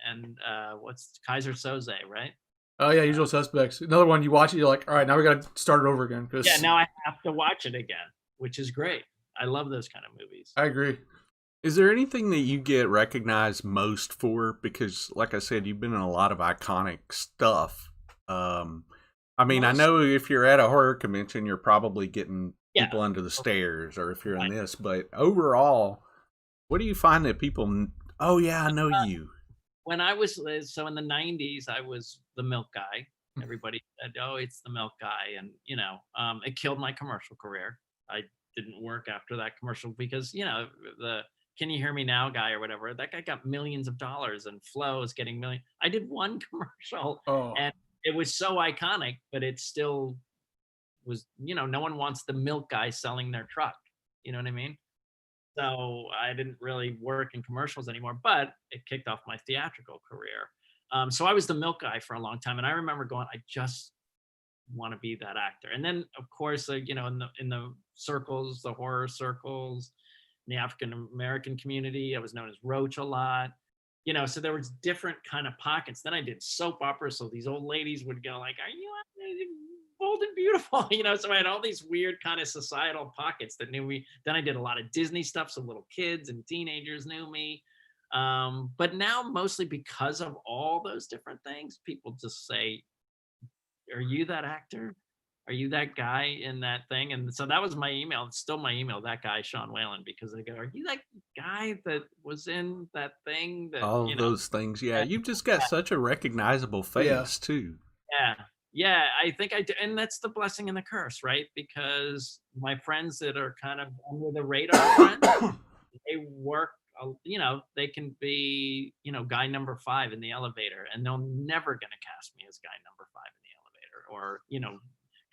what's Kaiser Soze, right? Oh yeah, Usual Suspects. Another one, you watch it, you're like, all right, now we got to start it over again. Yeah, now I have to watch it again, which is great. I love those kind of movies. I agree. Is there anything that you get recognized most for? Because, like I said, you've been in a lot of iconic stuff. I mean, I know if you're at a horror convention, you're probably getting people under the stairs, or if you're in this. But overall, what do you find that people? Oh yeah, I know you. When I was in the 90s, I was the milk guy. Everybody said, "Oh, it's the milk guy," and it killed my commercial career. I didn't work after that commercial because the "Can You Hear Me Now" guy or whatever, that guy got millions of dollars, and Flo is getting millions. I did one commercial, and it was so iconic, but it still was. No one wants the milk guy selling their truck. You know what I mean? So I didn't really work in commercials anymore, but it kicked off my theatrical career. So I was the milk guy for a long time, and I remember going, I just want to be that actor. And then, of course, in the circles, the horror circles, in the African American community, I was known as Roach a lot. So there was different kind of pockets. Then I did soap operas, so these old ladies would go like, "Are you Boulder old and beautiful, so I had all these weird kind of societal pockets that knew me. Then I did a lot of Disney stuff, so little kids and teenagers knew me. But now, mostly because of all those different things, people just say, are you that actor? Are you that guy in that thing? And so that was my email. It's still my email, that guy, Sean Whalen, because they go, are you that guy that was in that thing that, All of those things. Yeah, you've just got such a recognizable face too. Yeah. Yeah, I think I do. And that's the blessing and the curse, right? Because my friends that are kind of under the radar friends, they work, they can be, guy number 5 in the elevator, and they're never going to cast me as guy number 5 in the elevator, or,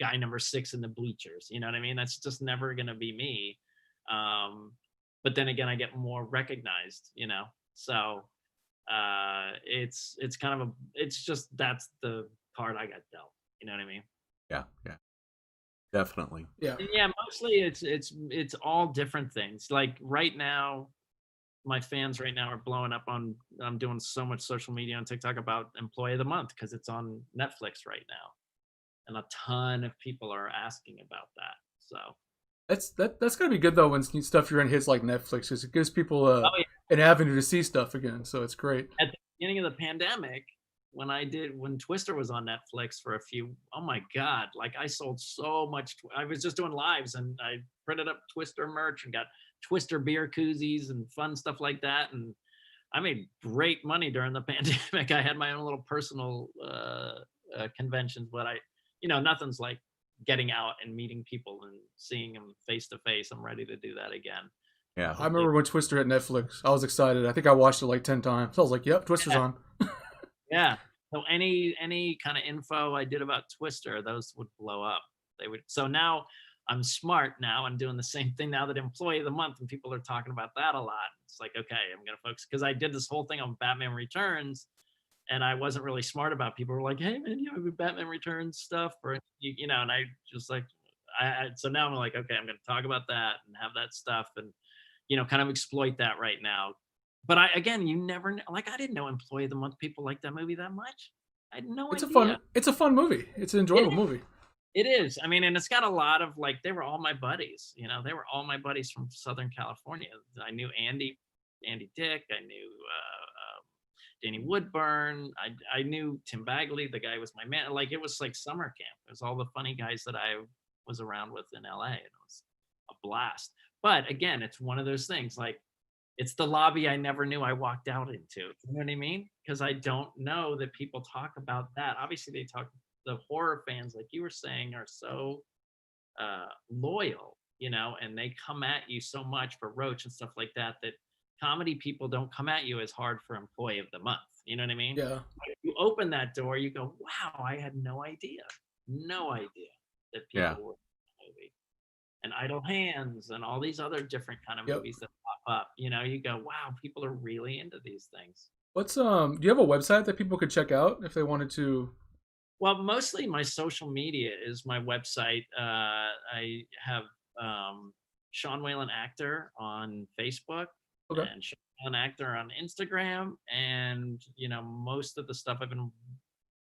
guy number 6 in the bleachers. You know what I mean? That's just never going to be me. But then again, I get more recognized, so it's kind of it's just, that's the part I got dealt. You know what I mean? Yeah, definitely. Yeah. And yeah, mostly it's all different things. Like right now, my fans right now are blowing up on, I'm doing so much social media on TikTok about Employee of the Month because it's on Netflix right now. And a ton of people are asking about that. So that's gotta be good though when stuff you're in hits like Netflix, because it gives people an avenue to see stuff again. So it's great. At the beginning of the pandemic, when Twister was on Netflix for a few, oh my God, like I sold so much. I was just doing lives and I printed up Twister merch and got Twister beer koozies and fun stuff like that. And I made great money during the pandemic. I had my own little personal conventions, but nothing's like getting out and meeting people and seeing them face to face. I'm ready to do that again. Yeah. I remember when Twister hit Netflix. I was excited. I think I watched it like 10 times. I was like, yep, Twister's on. Yeah. So any kind of info I did about Twister, those would blow up. They would. So now I'm smart. Now I'm doing the same thing now that Employee of the Month, and people are talking about that a lot. It's like, okay, I'm going to focus, because I did this whole thing on Batman Returns, and I wasn't really smart about. People were like, hey man, you have a Batman Returns stuff, or and I just like, so now I'm like, okay, I'm going to talk about that and have that stuff, and kind of exploit that right now. But you never know. Like, I didn't know Employee of the Month people like that movie that much. I had no idea. It's a fun movie. It's an enjoyable movie. It is. I mean, and it's got a lot of, like, they were all my buddies. They were all my buddies from Southern California. I knew Andy Dick. I knew Danny Woodburn. I knew Tim Bagley. The guy was my man. Like, it was like summer camp. It was all the funny guys that I was around with in LA. And it was a blast. But again, it's one of those things, like, it's the lobby I never knew I walked out into. You know what I mean? Because I don't know that people talk about that. Obviously, they talk. The horror fans, like you were saying, are so loyal, and they come at you so much for Roach and stuff like that, that comedy people don't come at you as hard for Employee of the Month. You know what I mean? Yeah. You open that door, you go, wow, I had no idea that people were in the movie. And Idle Hands and all these other different kind of movies that pop up. You go, wow, people are really into these things. What's do you have a website that people could check out if they wanted to? Well, mostly my social media is my website. I have Sean Whalen Actor on Facebook, and Sean Whalen Actor on Instagram, and most of the stuff I've been,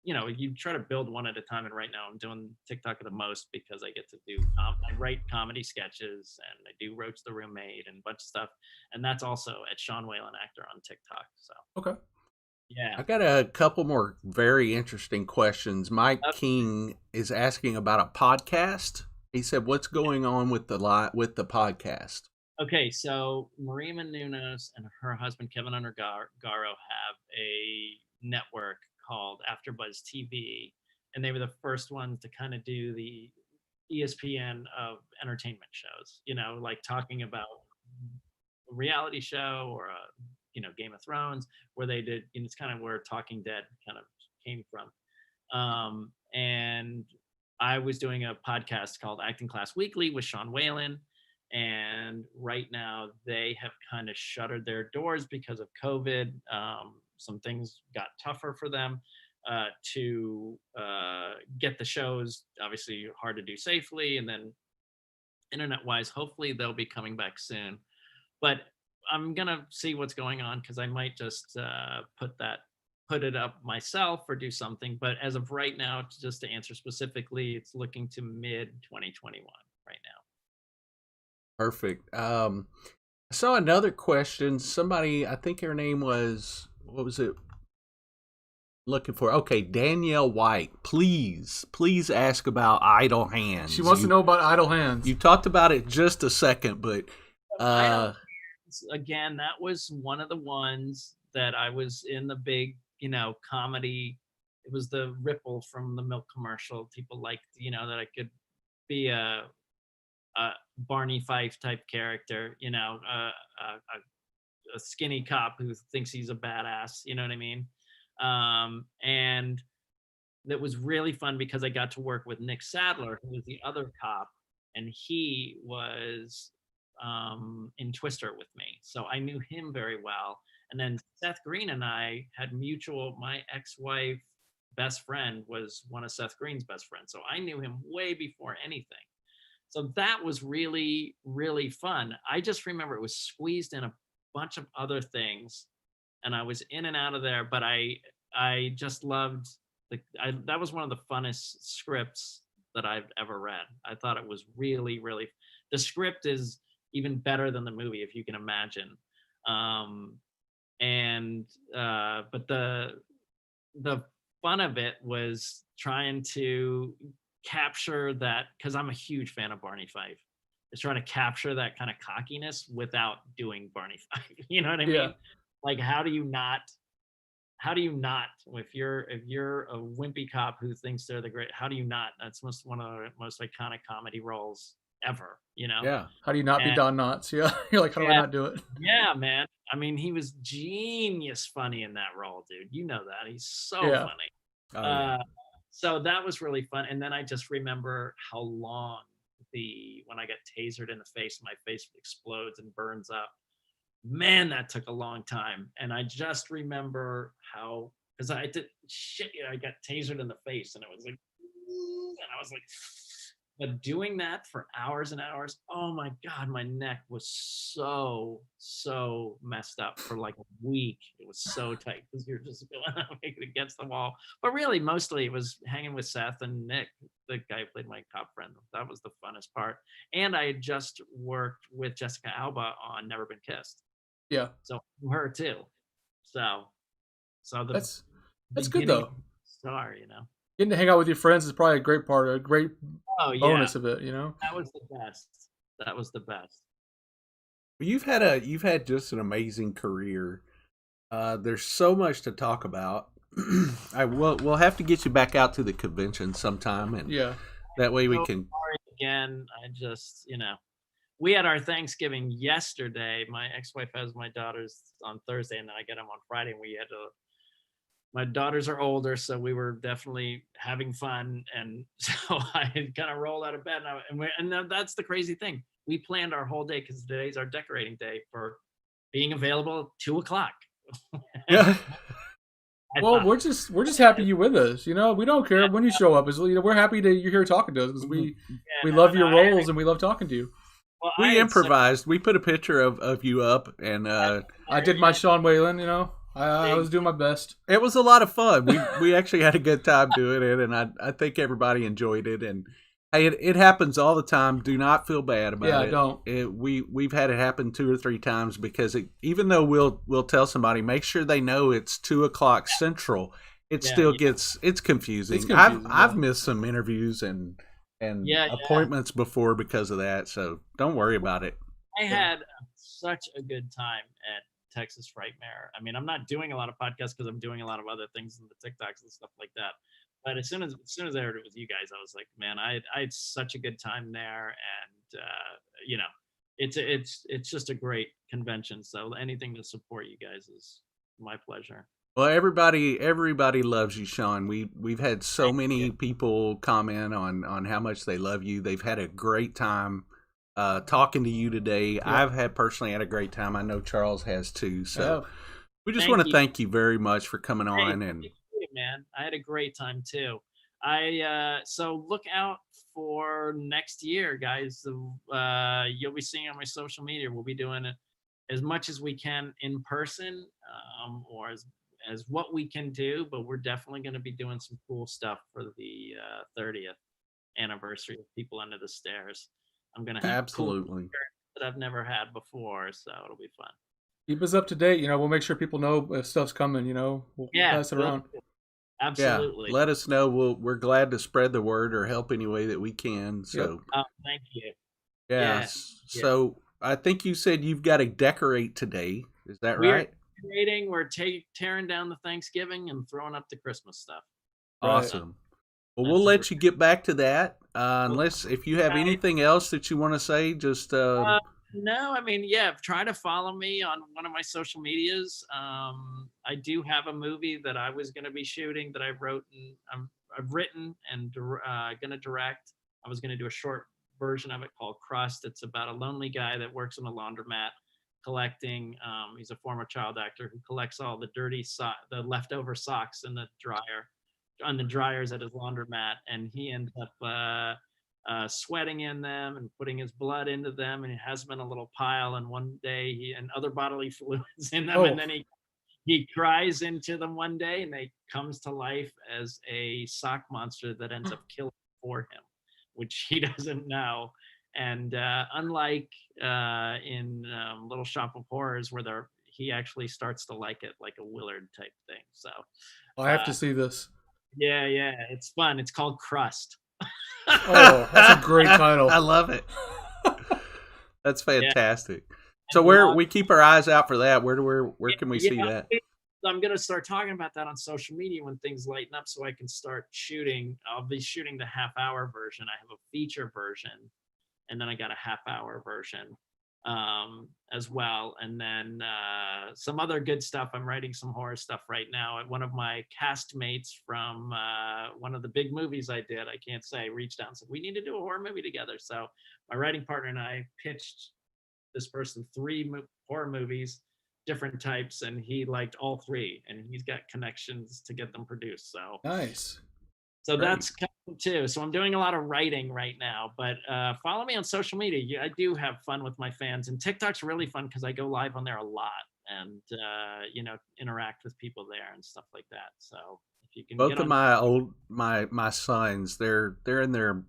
you try to build one at a time, and right now I'm doing TikTok the most because I get to do I write comedy sketches, and I do Roach the Roommate and a bunch of stuff, and that's also at Sean Whalen Actor on TikTok. So yeah. I got a couple more very interesting questions. Mike King is asking about a podcast. He said, "What's going on with the podcast?" Okay, so Maria Menounos and her husband Kevin Undergaro have a network called AfterBuzz TV, and they were the first ones to kind of do the ESPN of entertainment shows. Like talking about a reality show or a Game of Thrones, where they did, it's kind of where Talking Dead kind of came from. And I was doing a podcast called Acting Class Weekly with Sean Whalen, and right now they have kind of shuttered their doors because of COVID. Some things got tougher for them to get the shows, obviously hard to do safely, and then internet-wise, hopefully they'll be coming back soon. But I'm gonna see what's going on, because I might just put that put it up myself or do something. But as of right now, just to answer specifically, it's looking to mid 2021 right now. Perfect. I saw another question. Somebody, I think her name was, what was it? Looking for, okay, Danielle White. Please ask about Idle Hands. She wants to know about Idle Hands. You talked about it just a second, but again, that was one of the ones that I was in the big, comedy. It was the Ripple from the milk commercial. People liked, that I could be a Barney Fife type character, a skinny cop who thinks he's a badass. You know what I mean? And that was really fun because I got to work with Nick Sadler, who was the other cop, and he was in Twister with me. So I knew him very well. And then Seth Green and I had my ex-wife best friend was one of Seth Green's best friends. So I knew him way before anything. So that was really, really fun. I just remember it was squeezed in a bunch of other things and I was in and out of there, but I just loved that was one of the funnest scripts that I've ever read. I thought it was really, really, the script is even better than the movie, if you can imagine. But the fun of it was trying to capture that, because I'm a huge fan of Barney Fife. Is trying to capture that kind of cockiness without doing Barney Fife. You know what I mean? Yeah. Like, how do you not, if you're a wimpy cop who thinks they're the great, how do you not? That's one of the most iconic comedy roles ever, Yeah. How do you not be Don Knotts? Yeah. You're like, how do I not do it? Yeah, man. I mean, he was genius funny in that role, dude. You know that. He's so funny. Oh, yeah. So that was really fun. And then I just remember how long when I got tasered in the face, my face explodes and burns up. Man, that took a long time. And I just remember how, because I got tasered in the face and it was like, and I was like, but doing that for hours and hours, oh my God, my neck was so messed up for like a week. It was so tight because you're just going against the wall. But really, mostly it was hanging with Seth and Nick, the guy who played my cop friend. That was the funnest part. And I had just worked with Jessica Alba on Never Been Kissed. Yeah. So her too. So that's good though. Star, Getting to hang out with your friends is probably a great part, a great bonus of it, That was the best. You've had just an amazing career. There's so much to talk about. We'll have to get you back out to the convention sometime, and that way we can. Sorry again, I just we had our Thanksgiving yesterday. My ex-wife has my daughters on Thursday, and then I get them on Friday. And we had my daughters are older, so we were definitely having fun. And so I kind of rolled out of bed, and that's the crazy thing. We planned our whole day because today's our decorating day for being available 2:00. Yeah. Well, we're just happy you're with us. We don't care when you show up. We're happy that you're here talking to us because we love your roles and we love talking to you. Well, we improvised. We put a picture of you up, and I did my Sean Whalen. I was doing my best. It was a lot of fun. We actually had a good time doing it, and I think everybody enjoyed it. And hey, it happens all the time. Do not feel bad about it. Yeah, don't. We've had it happen 2 or 3 times because even though we'll tell somebody, make sure they know it's 2:00 Central. It still gets confusing. I've missed some interviews and appointments before because of that. So don't worry about it. I had such a good time at Texas Frightmare. I mean, I'm not doing a lot of podcasts because I'm doing a lot of other things in the TikToks and stuff like that. But as soon as I heard it was you guys, I was like, man, I had such a good time there, and it's just a great convention. So anything to support you guys is my pleasure. Well, everybody loves you, Sean. We've had so many people comment on how much they love you. They've had a great time talking to you today. I've personally had a great time. I know Charles has too. So we just want to thank you very much for coming on. And man, I had a great time too. So look out for next year, guys. You'll be seeing on my social media. We'll be doing it as much as we can in person, or as what we can do, but we're definitely going to be doing some cool stuff for the 30th anniversary of People Under the Stairs. I'm going to have Absolutely cool that I've never had before, so it'll be fun. Keep us up to date. We'll make sure people know if stuff's coming. We'll pass it around. Absolutely. Yeah, let us know. We're glad to spread the word or help any way that we can. So, thank you. Yeah. So I think you said you've got to decorate today. Is that right? We're decorating. We're tearing down the Thanksgiving and throwing up the Christmas stuff. Awesome. Well, we'll let you get back to that. Unless if you have anything else that you want to say, just. No, I mean, try to follow me on one of my social medias. I do have a movie that I was going to be shooting that I've written and going to direct. I was going to do a short version of it called Crust. It's about a lonely guy that works in a laundromat collecting. He's a former child actor who collects all the the leftover socks in the dryer, on the dryers at his laundromat, and he ends up sweating in them and putting his blood into them, and he has them in a little pile, and one day and other bodily fluids in them, and then he cries into them one day, and they comes to life as a sock monster that ends up killing for him, which he doesn't know. And unlike in Little Shop of Horrors, where he actually starts to like it, like a Willard type thing. So I have to see this. Yeah, it's fun. It's called Crust. Oh, that's a great title. I love it. That's fantastic. So where we keep our eyes out for that? Where can we see that? I'm going to start talking about that on social media when things lighten up, so I can start shooting. I'll be shooting the half-hour version. I have a feature version, and then I got a half-hour version as well. And then some other good stuff. I'm writing some horror stuff right now. One of my castmates from one of the big movies I did, I can't say, reached out and said, we need to do a horror movie together. So my writing partner and I pitched this person 3 horror movies, different types, and he liked all 3, and he's got connections to get them produced. So nice. So that's coming too. So I'm doing a lot of writing right now, but follow me on social media. I do have fun with my fans, and TikTok's really fun because I go live on there a lot and interact with people there and stuff like that. So if you can, both of my sons, they're in their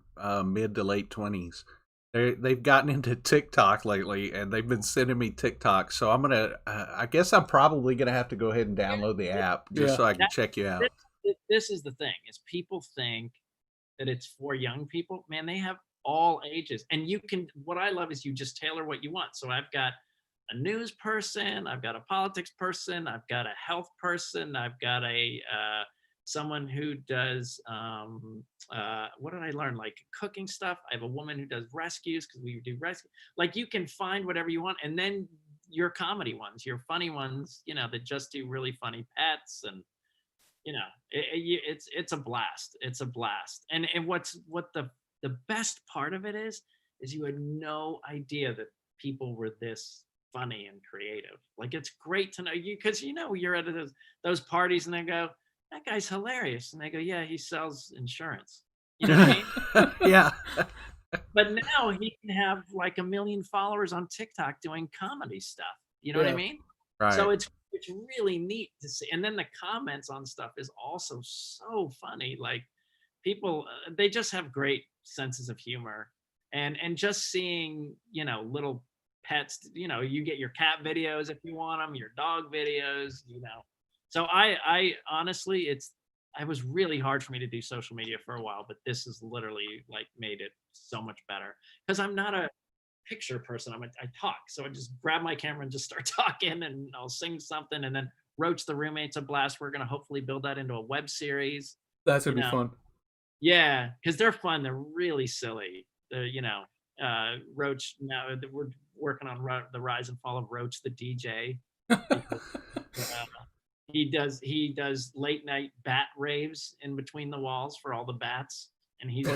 mid to late 20s. They've gotten into TikTok lately, and they've been sending me TikTok. So I'm gonna, I guess I'm probably gonna have to go ahead and download the app just so I can check you out. This is the thing: is people think that it's for young people. Man, they have all ages, and you can. What I love is you just tailor what you want. So I've got a news person, I've got a politics person, I've got a health person, I've got a someone who does what did I learn, like cooking stuff. I have a woman who does rescues because we do rescue. Like, you can find whatever you want, and then your comedy ones, your funny ones, that just do really funny pets, and it's a blast. It's a blast. And what the best part of it is you had no idea that people were this funny and creative. Like, it's great to know you, because you're at those parties and they go, that guy's hilarious, and they go, yeah, he sells insurance. You know what I mean? Yeah. But now he can have like 1 million followers on TikTok doing comedy stuff. You know what I mean? Right. So it's really neat to see. And then the comments on stuff is also so funny. Like, people, they just have great senses of humor, and just seeing, little pets, you get your cat videos if you want them, your dog videos, So I honestly, it was really hard for me to do social media for a while, but this has literally like made it so much better, because I'm not a picture person. I talk. So I just grab my camera and just start talking, and I'll sing something, and then Roach the roommate's a blast. We're going to hopefully build that into a web series. That's going to be fun. Yeah, because they're fun. They're really silly. Roach, now we're working on the rise and fall of Roach the DJ. He does late night bat raves in between the walls for all the bats, and he's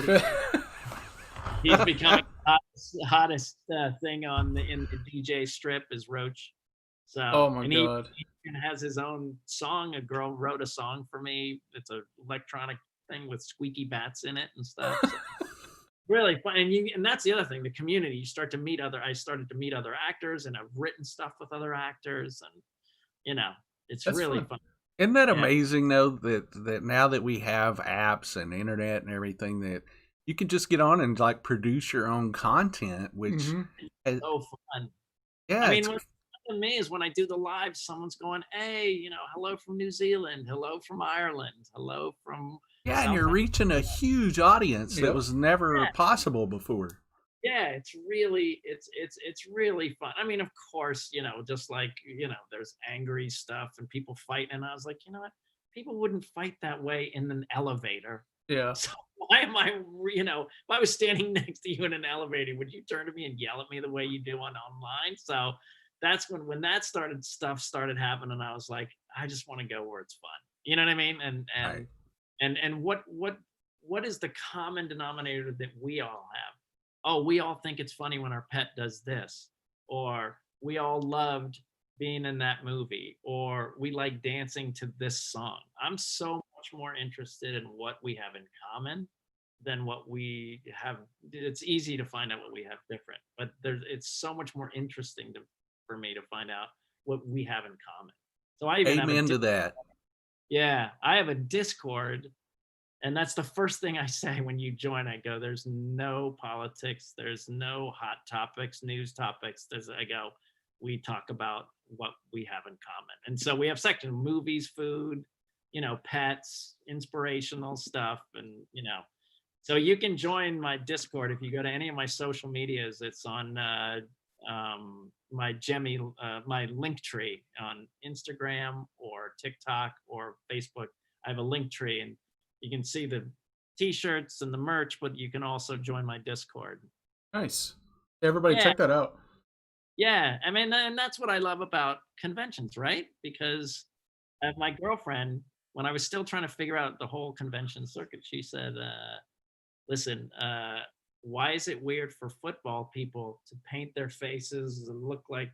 becoming the hottest thing in the DJ strip is Roach. So, oh my god, he has his own song. A girl wrote a song for me. It's an electronic thing with squeaky bats in it and stuff. So, really fun. And that's the other thing, the community. I started to meet other actors, and I've written stuff with other actors, and it's That's really fun. Isn't that amazing, though, that now that we have apps and internet and everything, that you can just get on and like produce your own content, which it's so fun. Yeah, I mean, what's fun to me is when I do the live, someone's going, "Hey, hello from New Zealand, hello from Ireland, hello from." Yeah, and you're reaching a huge audience that was never possible before. Yeah, it's really fun. I mean, of course, just like there's angry stuff and people fight, and I was like, you know what? People wouldn't fight that way in an elevator. Yeah. So why am I, if I was standing next to you in an elevator, would you turn to me and yell at me the way you do online? So that's when that stuff started happening. I was like, I just want to go where it's fun. You know what I mean? And what is the common denominator that we all have? Oh, we all think it's funny when our pet does this, or we all loved being in that movie, or we like dancing to this song. I'm so much more interested in what we have in common than what we have. It's easy to find out what we have different, but it's so much more interesting for me to find out what we have in common. So I even amen to that. Yeah, I have a Discord. And that's the first thing I say when you join. I go, there's no politics. There's no hot topics, news topics. I go, we talk about what we have in common. And so we have sections: movies, food, pets, inspirational stuff. And, so you can join my Discord if you go to any of my social medias. It's on my my link tree on Instagram or TikTok or Facebook. I have a link tree, and you can see the t-shirts and the merch, but you can also join my Discord. Nice. Everybody check that out. Yeah. I mean, and that's what I love about conventions, right? Because my girlfriend, when I was still trying to figure out the whole convention circuit, she said, listen, why is it weird for football people to paint their faces and look like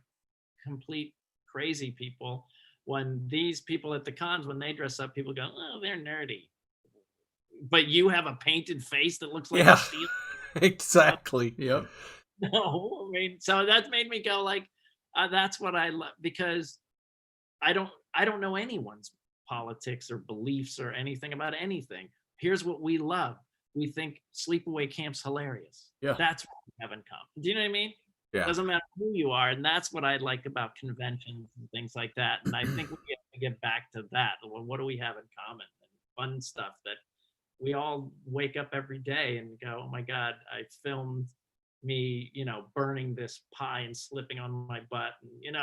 complete crazy people, when these people at the cons, when they dress up, people go, oh, they're nerdy. But you have a painted face that looks like a steel. Exactly. Yep. No, I mean, so that made me go like, that's what I love, because I don't know anyone's politics or beliefs or anything about anything. Here's what we love. We think sleepaway camp's hilarious. Yeah. That's what we have in common. Do you know what I mean? Yeah. It doesn't matter who you are. And that's what I like about conventions and things like that. And I think we have to get back to that. What do we have in common? And fun stuff that we all wake up every day and go, oh my God, I filmed me, burning this pie and slipping on my butt, and,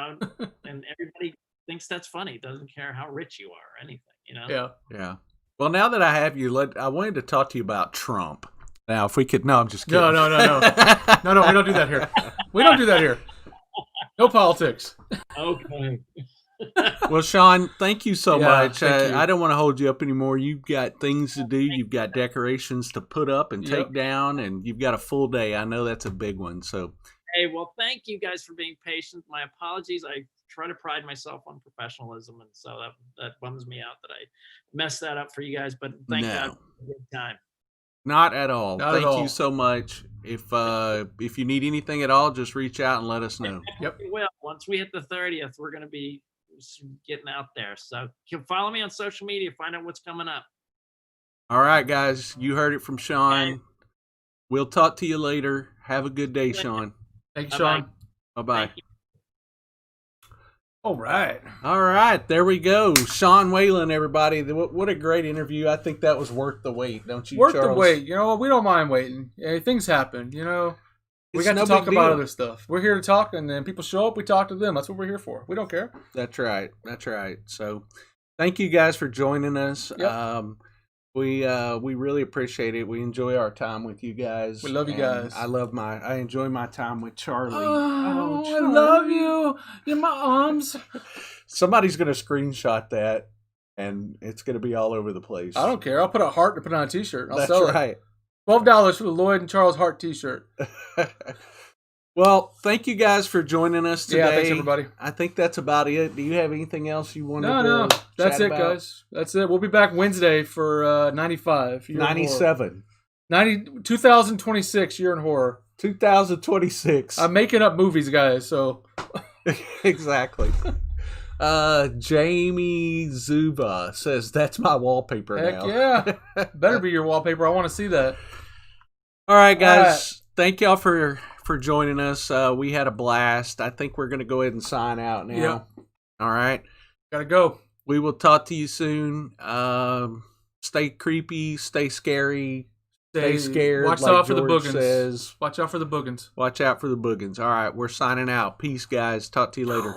and everybody thinks that's funny. Doesn't care how rich you are or anything, Yeah. Yeah. Well, now that I have you, I wanted to talk to you about Trump. Now, if we could, no, I'm just kidding. No. No, we don't do that here. We don't do that here. No politics. Okay. Well, Sean, thank you so much. You. I don't want to hold you up anymore. You've got things to do. You've got decorations to put up and take down, and you've got a full day. I know that's a big one. So, hey, well, thank you guys for being patient. My apologies. I try to pride myself on professionalism, and so that bums me out that I messed that up for you guys. But thank God for a good time. Not at all. Thank you so much. If you need anything at all, just reach out and let us know. Yep. Well, once we hit the 30th, we're going to be getting out there. So you can follow me on social media, find out what's coming up. All right, guys. You heard it from Sean. We'll talk to you later. Have a good day, Sean. Thanks, Sean. Bye-bye. All right. All right. There we go. Sean Whalen, everybody. What a great interview. I think that was worth the wait, don't you, Charles? Worth the wait. We don't mind waiting. Things happen, We got to talk about other stuff. We're here to talk, and then people show up, we talk to them. That's what we're here for. We don't care. That's right. So thank you guys for joining us. Yep. We really appreciate it. We enjoy our time with you guys. We love you guys. I enjoy my time with Charlie. Oh, Charlie. I love you. You're my arms. Somebody's going to screenshot that, and it's going to be all over the place. I don't care. I'll put a heart to put on a t-shirt. I'll That's sell right. it. $12 for the Loyd and Charles heart t-shirt. Well, thank you guys for joining us today. Yeah, thanks everybody. I think that's about it. Do you have anything else you want to No. That's it, guys. That's it. We'll be back Wednesday for 95. 97. 2026 Year in Horror. 2026. I'm making up movies, guys, so. Exactly. Jamie Zuba says that's my wallpaper Heck now. yeah. Better be your wallpaper. I want to see that. All right, guys. Thank y'all for joining us. We had a blast. I think we're going to go ahead and sign out now. Yep. All right. Gotta go. We will talk to you soon. Stay creepy. Stay scary. Stay scared. Watch like out for the George boogans. says. Watch out for the boogans. Watch out for the boogans. All right. We're signing out. Peace, guys. Talk to you later.